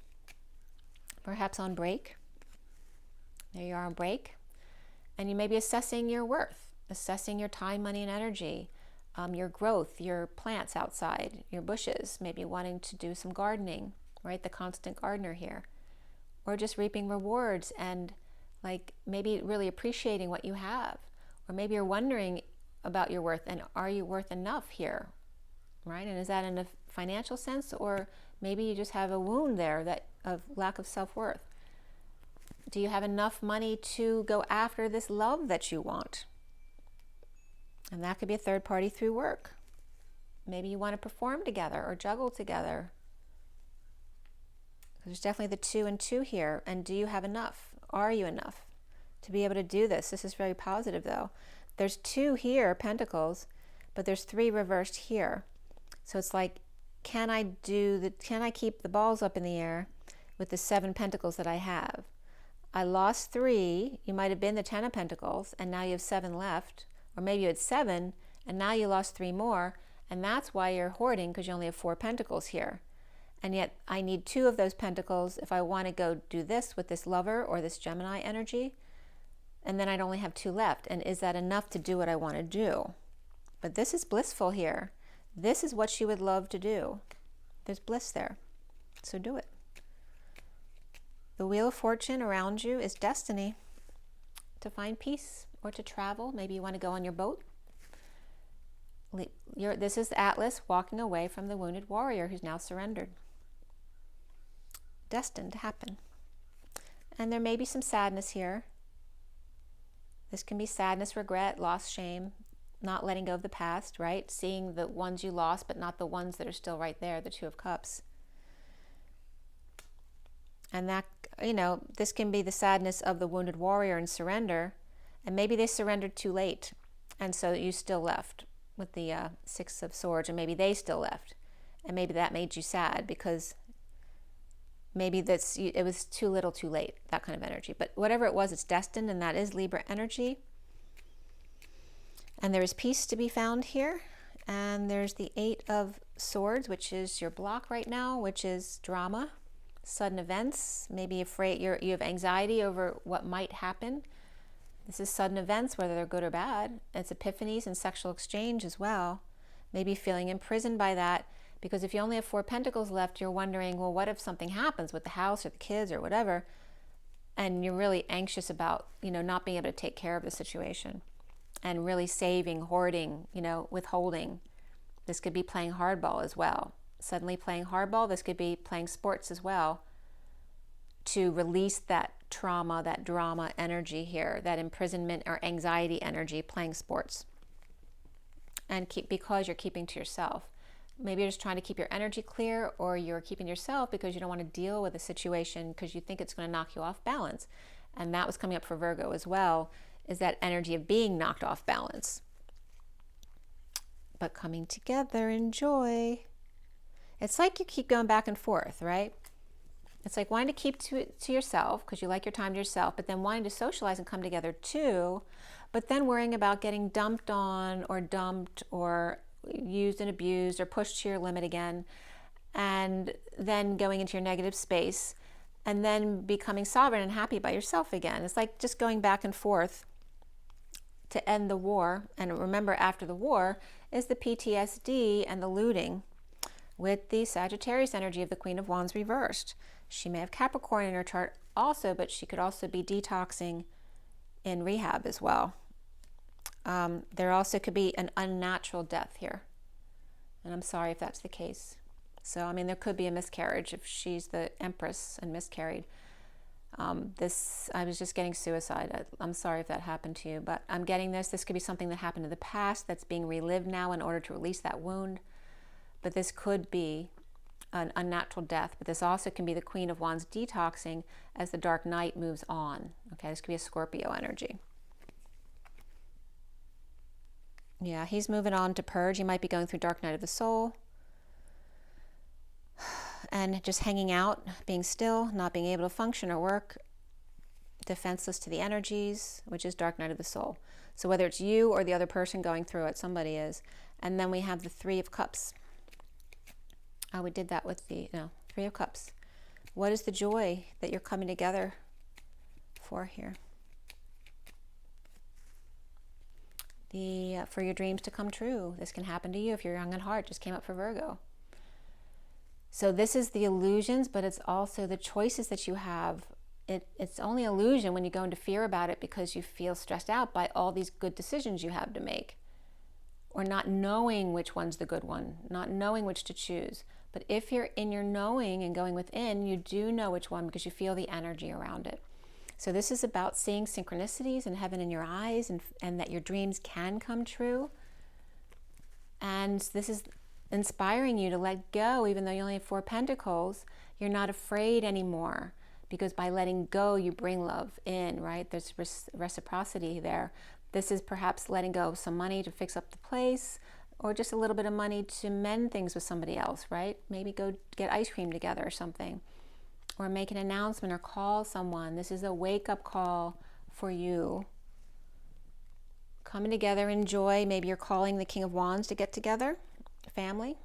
perhaps on break. There you are on break. And you may be assessing your worth, assessing your time, money, and energy, your growth, your plants outside, your bushes, maybe wanting to do some gardening, right? The constant gardener here. Or just reaping rewards and like maybe really appreciating what you have. Or maybe you're wondering about your worth and are you worth enough here, right? And is that in a financial sense, or maybe you just have a wound there that of lack of self-worth? Do you have enough money to go after this love that you want? And that could be a third party through work. Maybe you want to perform together or juggle together. There's definitely the 2 and 2 here. And do you have enough? Are you enough to be able to do this? This is very positive though. There's 2 here, Pentacles, but there's 3 reversed here. So it's like, can I keep the balls up in the air with the 7 Pentacles that I have? I lost 3. You might have been the 10 of Pentacles, and now you have 7 left. Or maybe you had 7, and now you lost 3 more, and that's why you're hoarding, because you only have 4 Pentacles here. And yet I need 2 of those Pentacles if I want to go do this with this lover or this Gemini energy, and then I'd only have 2 left. And is that enough to do what I want to do? But this is blissful here. This is what you would love to do. There's bliss there. So do it. The Wheel of Fortune around you is destiny to find peace or to travel. Maybe you want to go on your boat. This is Atlas walking away from the wounded warrior who's now surrendered. Destined to happen. And there may be some sadness here. This can be sadness, regret, loss, shame, not letting go of the past, right? Seeing the ones you lost, but not the ones that are still right there, the 2 of Cups. And that, you know, this can be the sadness of the wounded warrior and surrender. And maybe they surrendered too late. And so you still left with the 6 of Swords, or maybe they still left. And maybe that made you sad because maybe it was too little too late, that kind of energy. But whatever it was, it's destined, and that is Libra energy. And there is peace to be found here. And there's the 8 of Swords, which is your block right now, which is drama, sudden events, maybe afraid, you have anxiety over what might happen. This is sudden events, whether they're good or bad. It's epiphanies and sexual exchange as well. Maybe feeling imprisoned by that, because if you only have 4 Pentacles left, you're wondering, well, what if something happens with the house or the kids or whatever? And you're really anxious about, you know, not being able to take care of the situation and really saving, hoarding, you know, withholding. This could be playing hardball as well. Suddenly playing hardball. This could be playing sports as well to release that trauma, that drama energy here, that imprisonment or anxiety energy, playing sports. And because you're keeping to yourself. Maybe you're just trying to keep your energy clear, or you're keeping yourself because you don't want to deal with a situation because you think it's going to knock you off balance. And that was coming up for Virgo as well, is that energy of being knocked off balance. But coming together in joy. It's like you keep going back and forth, right? It's like wanting to keep to yourself because you like your time to yourself, but then wanting to socialize and come together too, but then worrying about getting dumped on or dumped or used and abused or pushed to your limit again, and then going into your negative space and then becoming sovereign and happy by yourself again. It's like just going back and forth to end the war. And remember, after the war is the PTSD and the looting with the Sagittarius energy of the Queen of Wands reversed. She may have Capricorn in her chart also, but she could also be detoxing in rehab as well. There also could be an unnatural death here. And I'm sorry if that's the case. So, I mean, there could be a miscarriage if she's the Empress and miscarried. I was just getting suicide. I'm sorry if that happened to you, but I'm getting this. This could be something that happened in the past that's being relived now in order to release that wound. But this could be an unnatural death. But this also can be the Queen of Wands detoxing as the dark night moves on. Okay, this could be a Scorpio energy. Yeah, he's moving on to purge. He might be going through dark night of the soul. And just hanging out, being still, not being able to function or work. defenseless to the energies, which is dark night of the soul. So whether it's you or the other person going through it, somebody is. And then we have the Three of Cups. We did that with the, no, Three of Cups. What is the joy that you're coming together for here? For your dreams to come true. This can happen to you if you're young at heart. Just came up for Virgo. So this is the illusions, but it's also the choices that you have. It's only illusion when you go into fear about it because you feel stressed out by all these good decisions you have to make, or not knowing which one's the good one, not knowing which to choose. But if you're in your knowing and going within, you do know which one because you feel the energy around it. So this is about seeing synchronicities and heaven in your eyes, and that your dreams can come true. And this is inspiring you to let go, even though you only have 4 pentacles. You're not afraid anymore, because by letting go, you bring love in, right? There's reciprocity there. This is perhaps letting go of some money to fix up the place, or just a little bit of money to mend things with somebody else, right? Maybe go get ice cream together or something, or make an announcement or call someone. This is a wake-up call for you. Coming together in joy. Maybe you're calling the King of Wands to get together, family.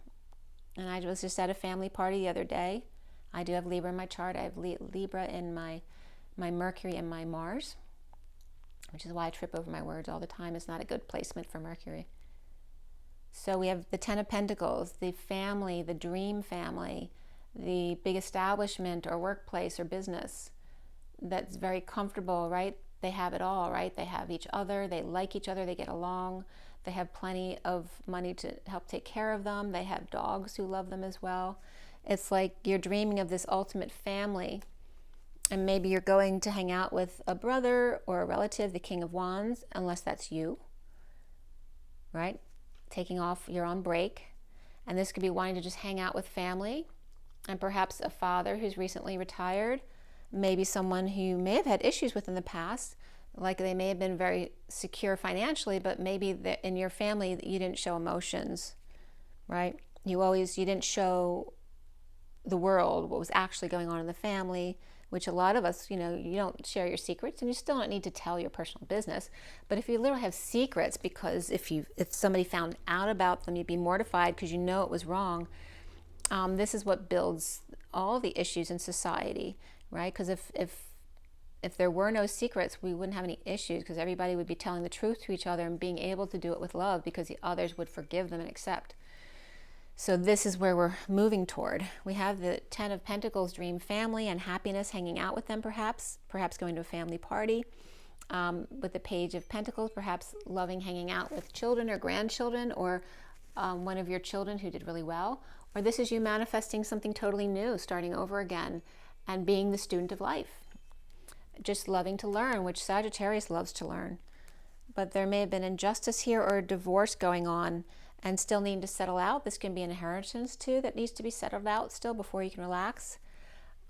And I was just at a family party the other day. I do have Libra in my chart. I have Libra in my Mercury and my Mars, which is why I trip over my words all the time. It's not a good placement for Mercury. So we have the Ten of Pentacles, the family, the dream family, the big establishment or workplace or business that's very comfortable, right? They have it all, right? They have each other, they like each other, they get along, they have plenty of money to help take care of them, they have dogs who love them as well. It's like you're dreaming of this ultimate family, and maybe you're going to hang out with a brother or a relative, the King of Wands, unless that's you, right? Taking off, you're on break, and this could be wanting to just hang out with family, and perhaps a father who's recently retired, maybe someone who may have had issues with in the past, like they may have been very secure financially, but maybe in your family you didn't show emotions, right? You didn't show the world what was actually going on in the family, which a lot of us, you don't share your secrets, and you still don't need to tell your personal business. But if you literally have secrets, because if somebody found out about them, you'd be mortified because you know it was wrong. This is what builds all the issues in society, right? Because if there were no secrets, we wouldn't have any issues, because everybody would be telling the truth to each other and being able to do it with love, because the others would forgive them and accept. So this is where we're moving toward. We have the Ten of Pentacles, dream family and happiness, hanging out with them perhaps going to a family party. With the Page of Pentacles, perhaps loving hanging out with children or grandchildren, or one of your children who did really well. Or this is you manifesting something totally new, starting over again, and being the student of life. Just loving to learn, which Sagittarius loves to learn. But there may have been injustice here, or a divorce going on and still needing to settle out. This can be an inheritance too that needs to be settled out still before you can relax.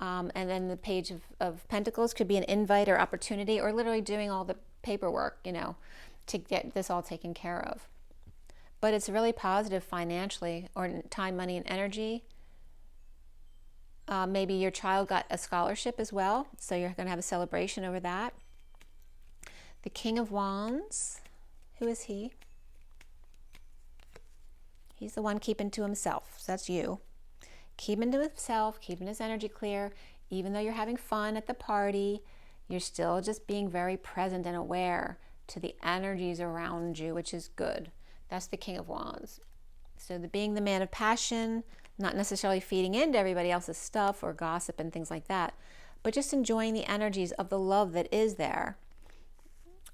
And then the Page of Pentacles could be an invite or opportunity, or literally doing all the paperwork, to get this all taken care of. But it's really positive financially, or time, money, and energy. Maybe your child got a scholarship as well, so you're going to have a celebration over that. The King of Wands, who is he? He's the one keeping to himself, so that's you. Keeping to himself, keeping his energy clear. Even though you're having fun at the party, you're still just being very present and aware to the energies around you, which is good. That's the King of Wands. So being the man of passion, not necessarily feeding into everybody else's stuff or gossip and things like that, but just enjoying the energies of the love that is there.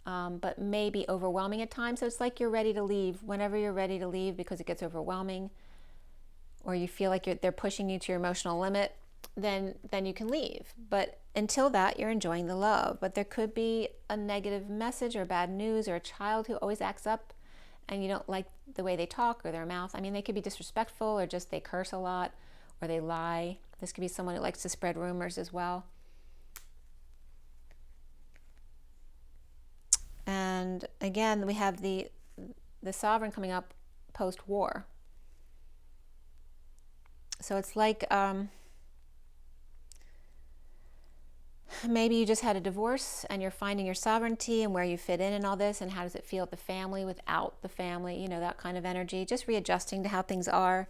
But maybe overwhelming at times. So it's like you're ready to leave whenever you're ready to leave, because it gets overwhelming, or you feel like they're pushing you to your emotional limit, then you can leave. But until that, you're enjoying the love. But there could be a negative message or bad news, or a child who always acts up and you don't like the way they talk or their mouth. I mean, they could be disrespectful, or just they curse a lot, or they lie. This could be someone who likes to spread rumors as well. And again, we have the Sovereign coming up post-war. So it's like Maybe you just had a divorce and you're finding your sovereignty and where you fit in and all this, and how does it feel at the family without the family, you know, that kind of energy, just readjusting to how things are.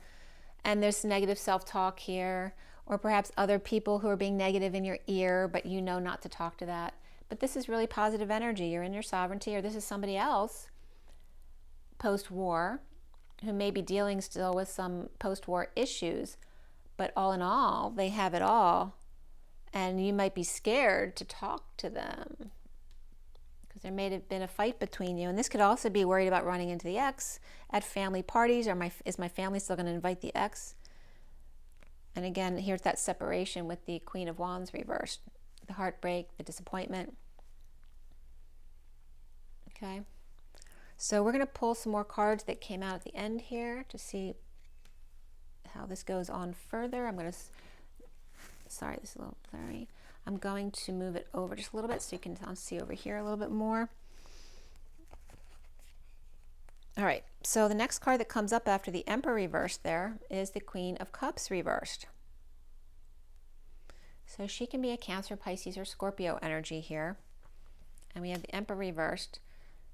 And there's negative self-talk here, or perhaps other people who are being negative in your ear, but you know not to talk to that. But this is really positive energy. You're in your sovereignty, or this is somebody else post-war who may be dealing still with some post-war issues, but all in all, they have it all. And you might be scared to talk to them because there may have been a fight between you. And this could also be worried about running into the ex at family parties, or is my family still going to invite the ex? And again, here's that separation with the Queen of Wands reversed. The heartbreak, the disappointment. Okay. So we're going to pull some more cards that came out at the end here to see how this goes on further. I'm going to... Sorry, this is a little blurry. I'm going to move it over just a little bit so you can see over here a little bit more. All right, so the next card that comes up after the Emperor reversed there is the Queen of Cups reversed. So she can be a Cancer, Pisces, or Scorpio energy here. And we have the Emperor reversed.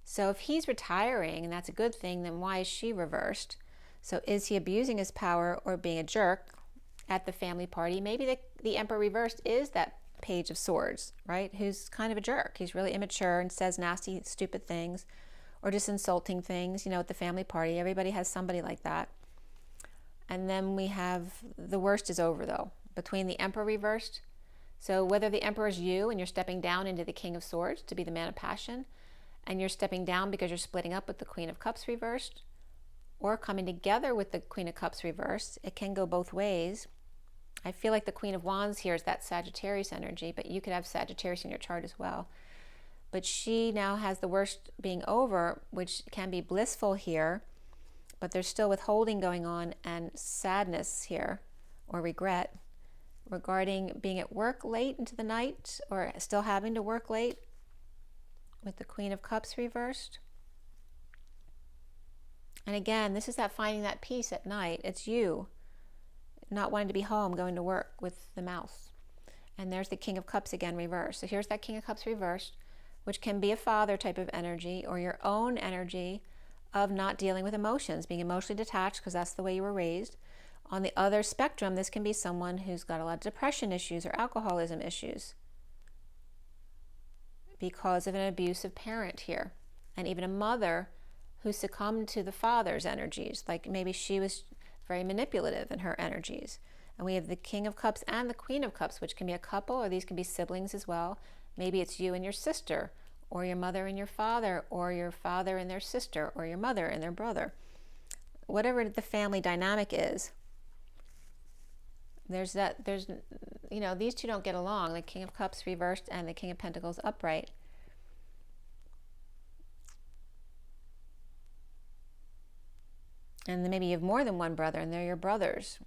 So if he's retiring, and that's a good thing, then why is she reversed? So is he abusing his power or being a jerk at the family party? Maybe the Emperor reversed is that Page of Swords, right? Who's kind of a jerk. He's really immature and says nasty, stupid things, or just insulting things, you know, at the family party. Everybody has somebody like that. And then we have the worst is over, though, between the Emperor reversed. So whether the Emperor is you and you're stepping down into the King of Swords to be the man of passion, and you're stepping down because you're splitting up with the Queen of Cups reversed, or coming together with the Queen of Cups reversed, it can go both ways. I feel like the Queen of Wands here is that Sagittarius energy, but you could have Sagittarius in your chart as well. But she now has the worst being over, which can be blissful here, but there's still withholding going on and sadness here, or regret, regarding being at work late into the night, or still having to work late with the Queen of Cups reversed. And again, this is that finding that peace at night. It's you not wanting to be home, going to work with the mouse. And there's the King of Cups again reversed. So here's that King of Cups reversed, which can be a father type of energy, or your own energy of not dealing with emotions, being emotionally detached because that's the way you were raised. On the other spectrum, this can be someone who's got a lot of depression issues or alcoholism issues because of an abusive parent here. And even a mother who succumbed to the father's energies, like maybe she was very manipulative in her energies. And we have the King of Cups and the Queen of Cups, which can be a couple, or these can be siblings as well. Maybe it's you and your sister, or your mother and your father, or your father and their sister, or your mother and their brother. Whatever the family dynamic is, there's, you know, these two don't get along, the King of Cups reversed and the King of Pentacles upright. And then maybe you have more than one brother, and they're your brothers.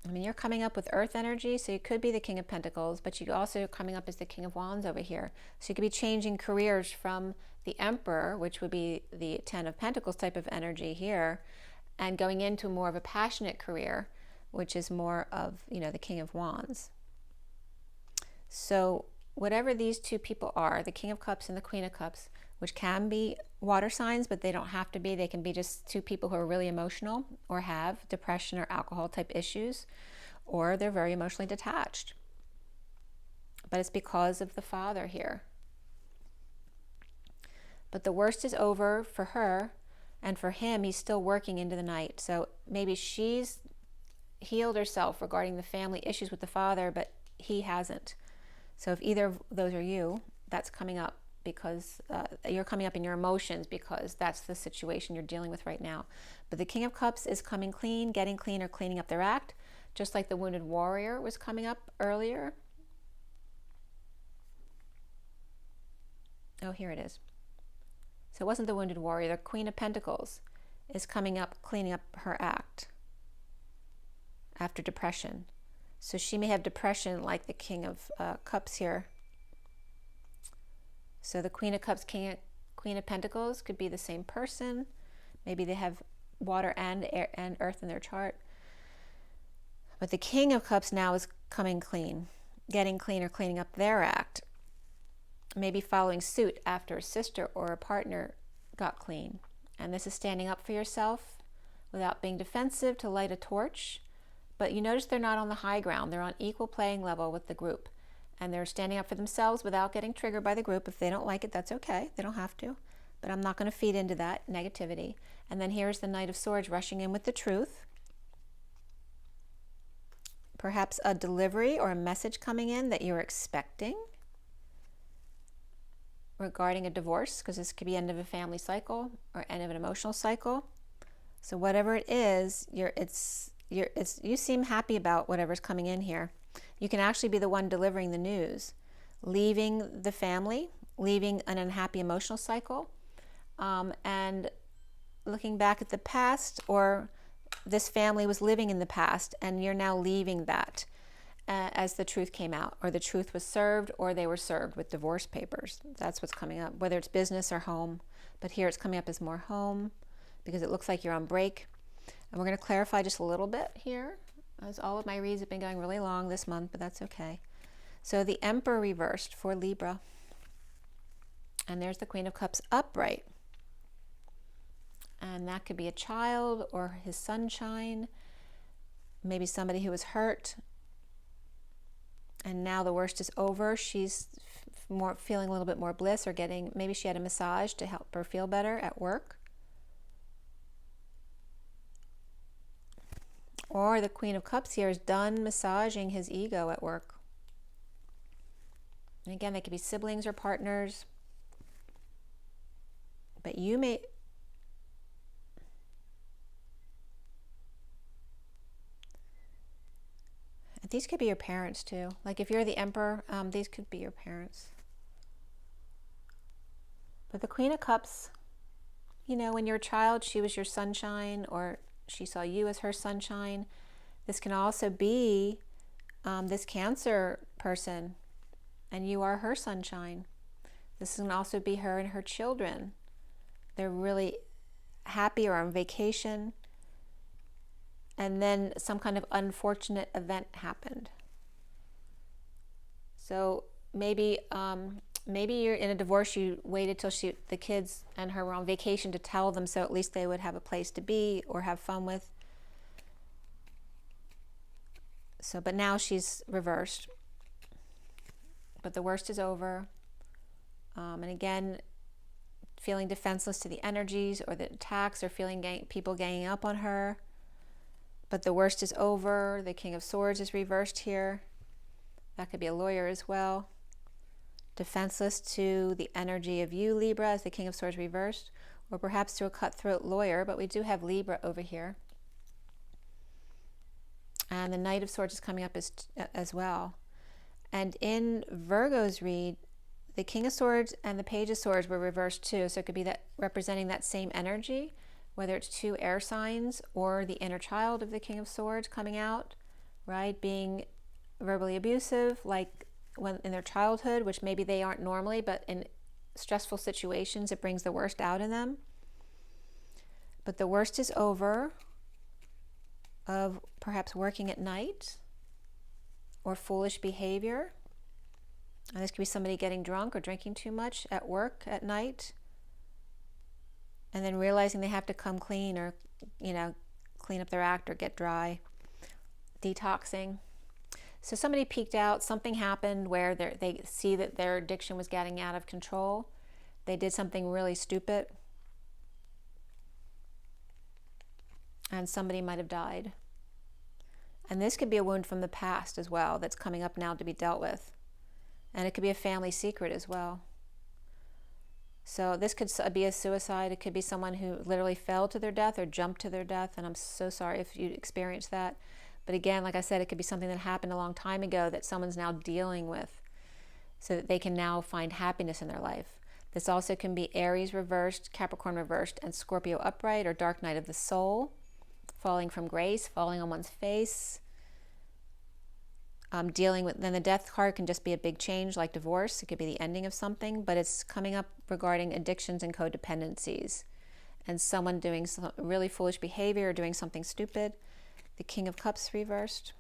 I mean, you're coming up with earth energy, so you could be the King of Pentacles, but you also are coming up as the King of Wands over here. So you could be changing careers from the Emperor, which would be the Ten of Pentacles type of energy here, and going into more of a passionate career, which is more of, you know, the King of Wands. So whatever these two people are, the King of Cups and the Queen of Cups, which can be water signs, but they don't have to be. They can be just two people who are really emotional or have depression or alcohol type issues, or they're very emotionally detached. But it's because of the father here. But the worst is over for her, and for him, he's still working into the night. So maybe she's healed herself regarding the family issues with the father, but he hasn't. So if either of those are you, that's coming up, because you're coming up in your emotions because that's the situation you're dealing with right now. But the King of Cups is coming clean, getting clean, or cleaning up their act, just like the Wounded Warrior was coming up earlier. Oh, here it is. So it wasn't the Wounded Warrior. The Queen of Pentacles is coming up, cleaning up her act after depression. So she may have depression like the King of Cups here. So the Queen of Cups, Queen of Pentacles could be the same person. Maybe they have water and air and earth in their chart. But the King of Cups now is coming clean. getting clean or cleaning up their act. Maybe following suit after a sister or a partner got clean. And this is standing up for yourself without being defensive to light a torch. But you notice they're not on the high ground. They're on equal playing level with the group. And they're standing up for themselves without getting triggered by the group. If they don't like it, that's okay. They don't have to. But I'm not going to feed into that negativity. And then here's the Knight of Swords rushing in with the truth. Perhaps a delivery or a message coming in that you're expecting regarding a divorce, because this could be end of a family cycle or end of an emotional cycle. So whatever it is, you seem happy about whatever's coming in here. You can actually be the one delivering the news, leaving the family, leaving an unhappy emotional cycle, and looking back at the past, or this family was living in the past and you're now leaving that as the truth came out, or the truth was served, or they were served with divorce papers. That's what's coming up, whether it's business or home. But here it's coming up as more home, because it looks like you're on break. And we're going to clarify just a little bit here, as all of my reads have been going really long this month, but that's okay. So the Emperor reversed for Libra. And there's the Queen of Cups upright. And that could be a child or his sunshine, maybe somebody who was hurt. And now the worst is over. She's feeling a little bit more bliss, or maybe she had a massage to help her feel better at work. Or the Queen of Cups here is done massaging his ego at work. And again, they could be siblings or partners. But you may... These could be your parents too. Like if you're the Emperor, these could be your parents. But the Queen of Cups, you know, when you're a child, she was your sunshine, or she saw you as her sunshine. This can also be this Cancer person, and you are her sunshine. This can also be her and her children. They're really happy or on vacation, and then some kind of unfortunate event happened. So maybe you're in a divorce, you waited till the kids and her were on vacation to tell them, so at least they would have a place to be or have fun with. So, but now she's reversed. But the worst is over. And again, feeling defenseless to the energies or the attacks, or feeling people ganging up on her. But the worst is over. The King of Swords is reversed here. That could be a lawyer as well. Defenseless to the energy of you, Libra, as the King of Swords reversed, or perhaps to a cutthroat lawyer, but we do have Libra over here. And the Knight of Swords is coming up as well. And in Virgo's read, the King of Swords and the Page of Swords were reversed too, so it could be that representing that same energy, whether it's two air signs or the inner child of the King of Swords coming out, right? Being verbally abusive, like when in their childhood, which maybe they aren't normally, but in stressful situations, it brings the worst out in them. But the worst is over of perhaps working at night or foolish behavior. And this could be somebody getting drunk or drinking too much at work at night, and then realizing they have to come clean, or, you know, clean up their act or get dry, detoxing. So somebody peeked out, something happened where they see that their addiction was getting out of control. They did something really stupid, and somebody might have died. And this could be a wound from the past as well that's coming up now to be dealt with. And it could be a family secret as well. So this could be a suicide. It could be someone who literally fell to their death or jumped to their death. And I'm so sorry if you experienced that. But again, like I said, it could be something that happened a long time ago that someone's now dealing with, so that they can now find happiness in their life. This also can be Aries reversed, Capricorn reversed, and Scorpio upright, or Dark Night of the Soul, falling from grace, falling on one's face. Dealing with, then the Death card can just be a big change like divorce. It could be the ending of something, but it's coming up regarding addictions and codependencies, and someone doing some really foolish behavior or doing something stupid. The King of Cups reversed.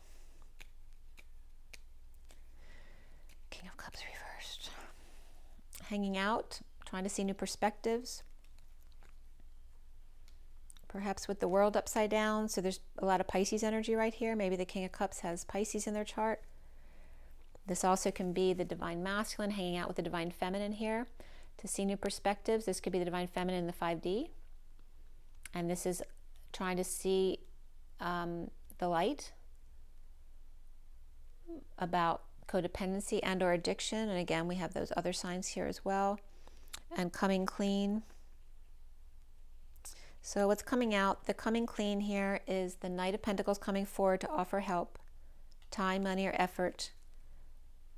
hanging out, trying to see new perspectives. Perhaps with the world upside down, so there's a lot of Pisces energy right here. Maybe the King of Cups has Pisces in their chart. This also can be the Divine Masculine hanging out with the Divine Feminine here to see new perspectives. This could be the Divine Feminine in the 5D. And this is trying to see the light about codependency and or addiction. And again, we have those other signs here as well. And coming clean. So what's coming out, the coming clean here is the Knight of Pentacles coming forward to offer help, time, money, or effort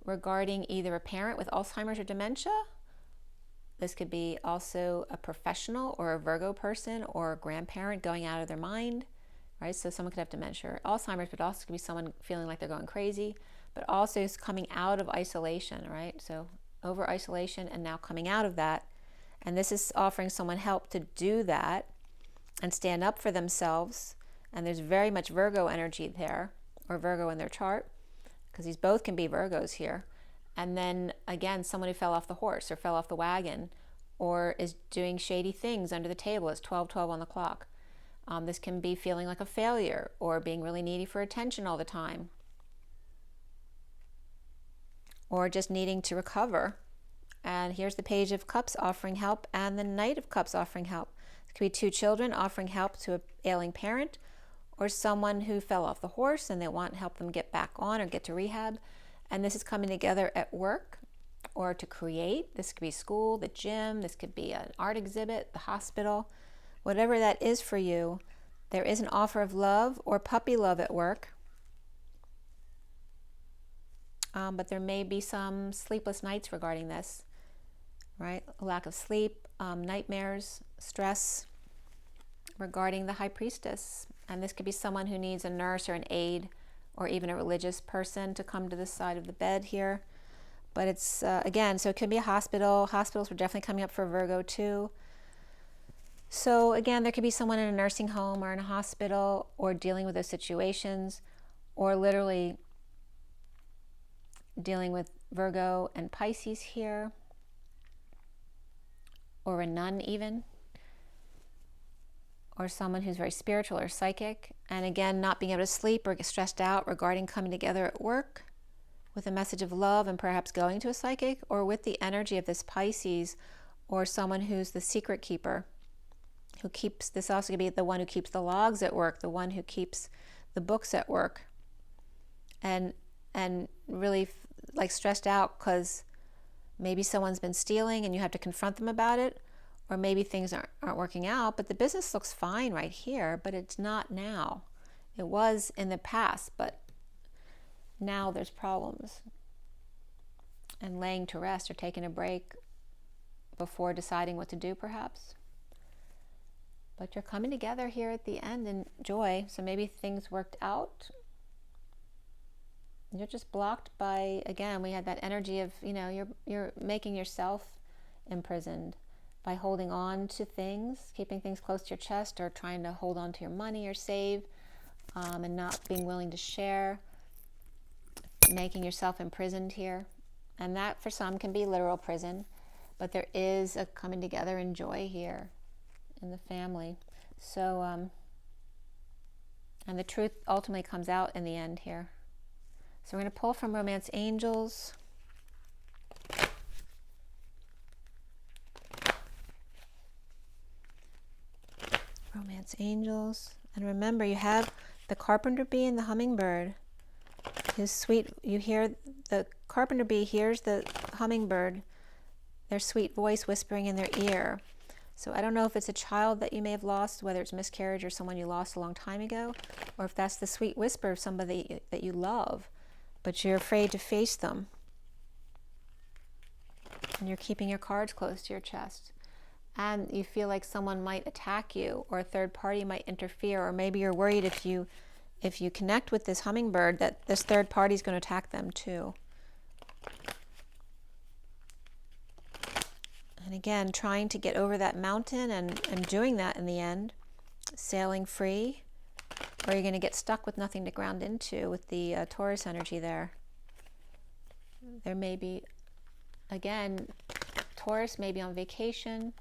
regarding either a parent with Alzheimer's or dementia. This could be also a professional or a Virgo person or a grandparent going out of their mind, right? So someone could have dementia or Alzheimer's, but also could be someone feeling like they're going crazy, but also is coming out of isolation, right? So over isolation and now coming out of that. And this is offering someone help to do that and stand up for themselves. And there's very much Virgo energy there, or Virgo in their chart, because these both can be Virgos here. And then again, someone who fell off the horse or fell off the wagon or is doing shady things under the table. It's 12:12 on the clock. This can be feeling like a failure or being really needy for attention all the time, or just needing to recover. And here's the Page of Cups offering help and the Knight of Cups offering help. It could be two children offering help to an ailing parent, or someone who fell off the horse and they want to help them get back on or get to rehab. And this is coming together at work or to create. This could be school, the gym, this could be an art exhibit, the hospital. Whatever that is for you, there is an offer of love or puppy love at work. But there may be some sleepless nights regarding this, right? Lack of sleep, nightmares, stress regarding the High Priestess. And this could be someone who needs a nurse or an aide or even a religious person to come to this side of the bed here. But it's, again, so it could be a hospital. Hospitals were definitely coming up for Virgo too. So again, there could be someone in a nursing home or in a hospital or dealing with those situations, or literally dealing with Virgo and Pisces here, or a nun even, or someone who's very spiritual or psychic. And again, not being able to sleep or get stressed out regarding coming together at work with a message of love and perhaps going to a psychic, or with the energy of this Pisces, or someone who's the secret keeper, who keeps, this also could be the one who keeps the logs at work, the one who keeps the books at work, and really like stressed out because maybe someone's been stealing and you have to confront them about it, or maybe things aren't working out, but the business looks fine right here, but it's not now. It was in the past, but now there's problems. And laying to rest or taking a break before deciding what to do perhaps. But you're coming together here at the end in joy, so maybe things worked out. You're just blocked by, again, we had that energy of, you know, you're making yourself imprisoned by holding on to things, keeping things close to your chest, or trying to hold on to your money or save, and not being willing to share, making yourself imprisoned here. And that for some can be literal prison, but there is a coming together in joy here in the family. So, and the truth ultimately comes out in the end here. So we're going to pull from Romance Angels. Romance Angels. And remember, you have the carpenter bee and the hummingbird. His sweet, you hear the carpenter bee hears the hummingbird, their sweet voice whispering in their ear. So I don't know if it's a child that you may have lost, whether it's miscarriage or someone you lost a long time ago, or if that's the sweet whisper of somebody that you love, but you're afraid to face them. And you're keeping your cards close to your chest. And you feel like someone might attack you, or a third party might interfere, or maybe you're worried if you connect with this hummingbird that this third party is going to attack them too. And again, trying to get over that mountain and doing that in the end, sailing free, or you're going to get stuck with nothing to ground into with the Taurus energy there. There may be, again, Taurus may be on vacation.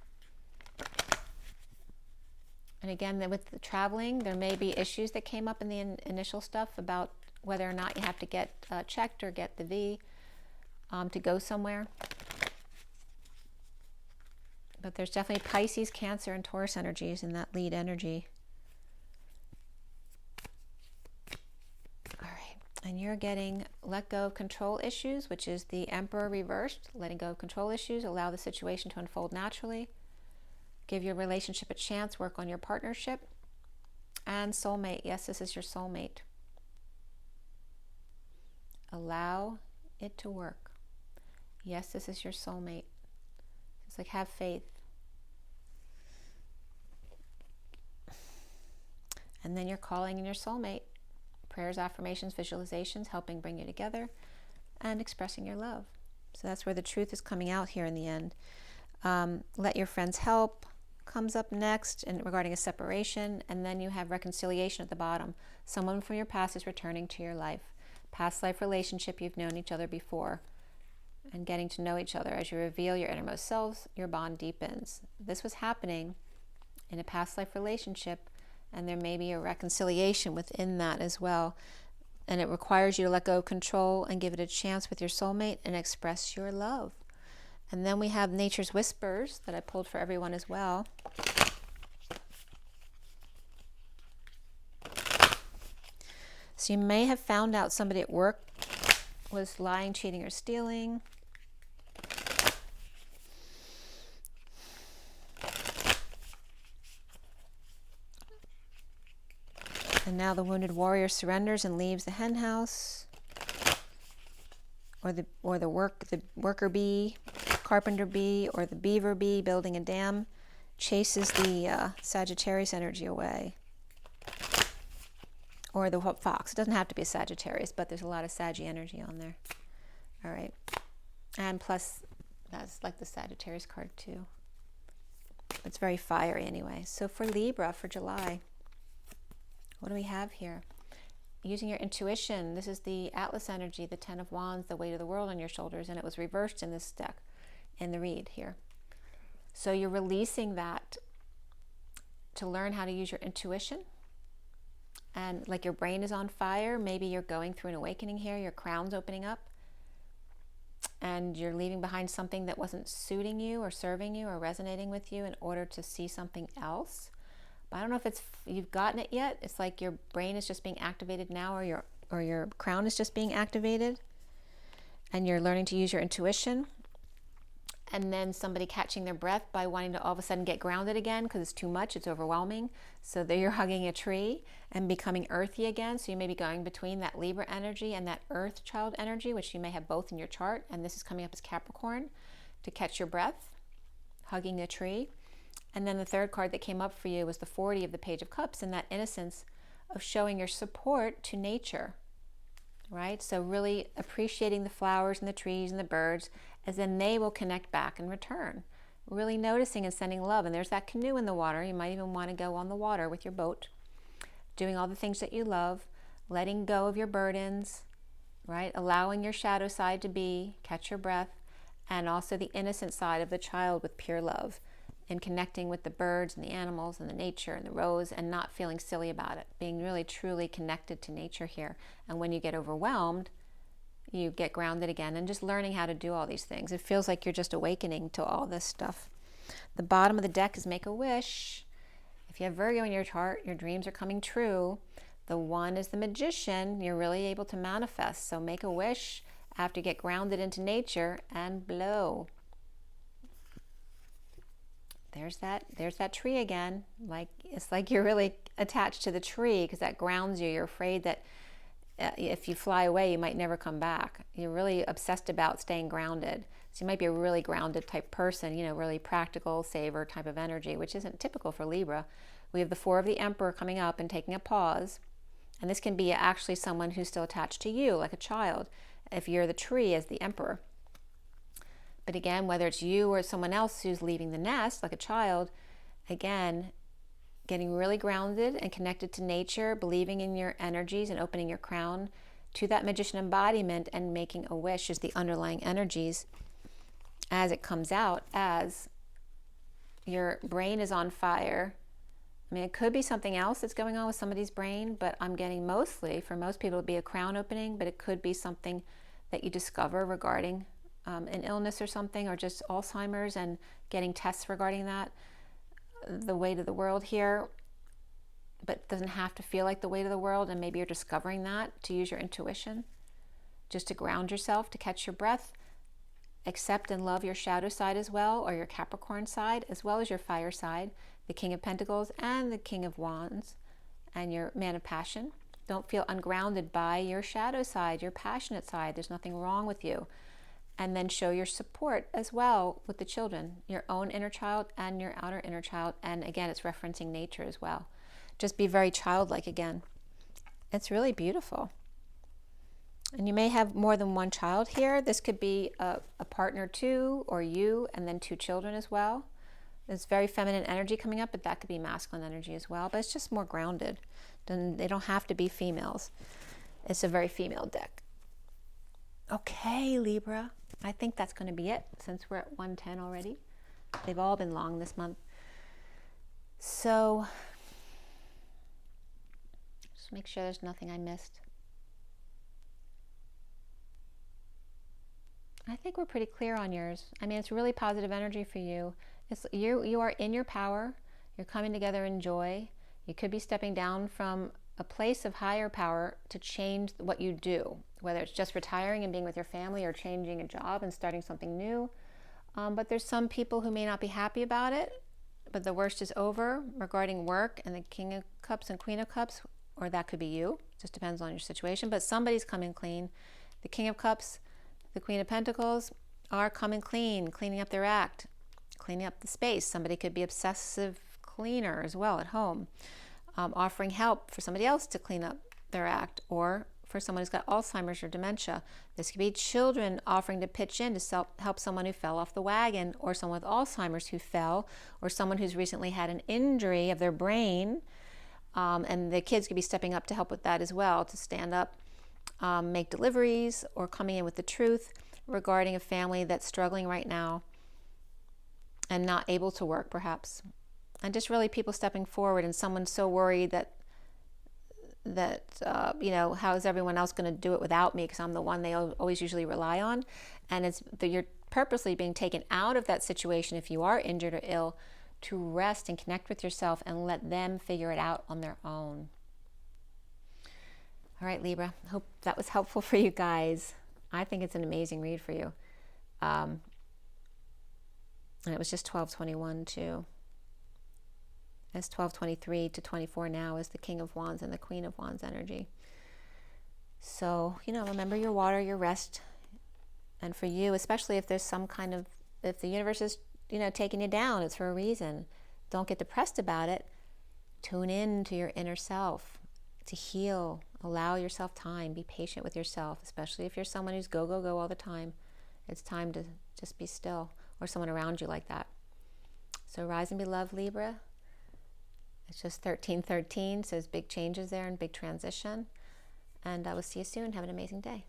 And again, with the traveling, there may be issues that came up in the initial stuff about whether or not you have to get checked or get the V to go somewhere. But there's definitely Pisces, Cancer, and Taurus energies in that lead energy. All right, and you're getting let go of control issues, which is the Emperor reversed. Letting go of control issues, allow the situation to unfold naturally. Give your relationship a chance, work on your partnership. And soulmate, yes, this is your soulmate. Allow it to work. Yes, this is your soulmate. It's like, have faith. And then you're calling in your soulmate. Prayers, affirmations, visualizations, helping bring you together and expressing your love. So that's where the truth is coming out here in the end. Let your friends help comes up next and regarding a separation. And then you have reconciliation at the bottom. Someone from your past is returning to your life. Past life relationship, you've known each other before. And getting to know each other. As you reveal your innermost selves, your bond deepens. This was happening in a past life relationship, and there may be a reconciliation within that as well. And it requires you to let go of control and give it a chance with your soulmate and express your love. And then we have Nature's Whispers that I pulled for everyone as well. So you may have found out somebody at work was lying, cheating, or stealing. And now the wounded warrior surrenders and leaves the hen house, or the worker bee, carpenter bee, or the beaver bee building a dam, chases the Sagittarius energy away, or the fox. It doesn't have to be a Sagittarius, but there's a lot of Saggy energy on there. All right, and plus that's like the Sagittarius card too. It's very fiery anyway. So for Libra for July. What do we have here? Using your intuition. This is the Atlas energy, the 10 of Wands, the weight of the world on your shoulders, and it was reversed in this deck, in the read here. So you're releasing that to learn how to use your intuition. And like your brain is on fire, maybe you're going through an awakening here, your crown's opening up, and you're leaving behind something that wasn't suiting you or serving you or resonating with you in order to see something else. But I don't know if you've gotten it yet. It's like your brain is just being activated now, or your crown is just being activated, and you're learning to use your intuition. And then somebody catching their breath by wanting to all of a sudden get grounded again because it's too much, it's overwhelming. So there you're hugging a tree and becoming earthy again. So you may be going between that Libra energy and that Earth child energy, which you may have both in your chart. And this is coming up as Capricorn, to catch your breath, hugging a tree. And then the third card that came up for you was the 40 of the Page of Cups, and that innocence of showing your support to nature, right? So really appreciating the flowers and the trees and the birds, as then they will connect back and return. Really noticing and sending love. And there's that canoe in the water. You might even want to go on the water with your boat, doing all the things that you love, letting go of your burdens, right? Allowing your shadow side to be, catch your breath, and also the innocent side of the child with pure love. And connecting with the birds and the animals and the nature and the rose, and not feeling silly about it. Being really truly connected to nature here. And when you get overwhelmed, you get grounded again, and just learning how to do all these things. It feels like you're just awakening to all this stuff. The bottom of the deck is make a wish. If you have Virgo in your chart, your dreams are coming true. The 1 is the Magician. You're really able to manifest. So make a wish after you get grounded into nature and blow. There's that tree again. Like, it's like you're really attached to the tree because that grounds you. You're afraid that if you fly away, you might never come back. You're really obsessed about staying grounded. So you might be a really grounded type person, really practical, saver type of energy, which isn't typical for Libra. We have the 4 of the Emperor coming up and taking a pause. And this can be actually someone who's still attached to you, like a child, if you're the tree as the Emperor. But again, whether it's you or someone else who's leaving the nest, like a child, again, getting really grounded and connected to nature, believing in your energies and opening your crown to that Magician embodiment, and making a wish is the underlying energies. as it comes out, as your brain is on fire. I mean, it could be something else that's going on with somebody's brain, but I'm getting mostly, for most people, it'd be a crown opening, but it could be something that you discover regarding an illness or something, or just Alzheimer's, and getting tests regarding that. The weight of the world here, but it doesn't have to feel like the weight of the world, and maybe you're discovering that, to use your intuition, just to ground yourself, to catch your breath, accept and love your shadow side as well, or your Capricorn side, as well as your fire side, the King of Pentacles and the King of Wands, and your Man of Passion. Don't feel ungrounded by your shadow side, your passionate side. There's nothing wrong with you. And then show your support as well with the children, your own inner child and your outer inner child. And again, it's referencing nature as well. Just be very childlike again. It's really beautiful. And you may have more than one child here. This could be a partner too, or you, and then 2 children as well. There's very feminine energy coming up, but that could be masculine energy as well. But it's just more grounded. They don't have to be females. It's a very female deck. Okay, Libra. I think that's going to be it, since we're at 110 already. They've all been long this month. So, just make sure there's nothing I missed. I think we're pretty clear on yours. I mean, it's really positive energy for you. You are in your power. You're coming together in joy. You could be stepping down from a place of higher power to change what you do, whether it's just retiring and being with your family, or changing a job and starting something new. But there's some people who may not be happy about it, but the worst is over regarding work and the King of Cups and Queen of Cups, or that could be you. It just depends on your situation, but somebody's coming clean. The King of Cups, the Queen of Pentacles are coming clean, cleaning up their act, cleaning up the space. Somebody could be obsessive cleaner as well at home, offering help for somebody else to clean up their act, or for someone who's got Alzheimer's or dementia. This could be children offering to pitch in to help someone who fell off the wagon, or someone with Alzheimer's who fell, or someone who's recently had an injury of their brain, and the kids could be stepping up to help with that as well, to stand up, make deliveries, or coming in with the truth regarding a family that's struggling right now and not able to work perhaps. And just really people stepping forward, and someone so worried that you know, how is everyone else going to do it without me, because I'm the one they always usually rely on. And it's you're purposely being taken out of that situation, if you are injured or ill, to rest and connect with yourself and let them figure it out on their own. All right, Libra, hope that was helpful for you guys. I think it's an amazing read for you. And it was just 12/21 too. It's 12/23 to 24 now is the King of Wands and the Queen of Wands energy. So, you know, remember your water, your rest. And for you, especially if there's some kind of, if the universe is, you know, taking you down, it's for a reason. Don't get depressed about it. Tune in to your inner self to heal. Allow yourself time. Be patient with yourself, especially if you're someone who's go, go, go all the time. It's time to just be still, or someone around you like that. So rise and be loved, Libra. It's just 13/13, so there's big changes there and big transition. And I will see you soon. Have an amazing day.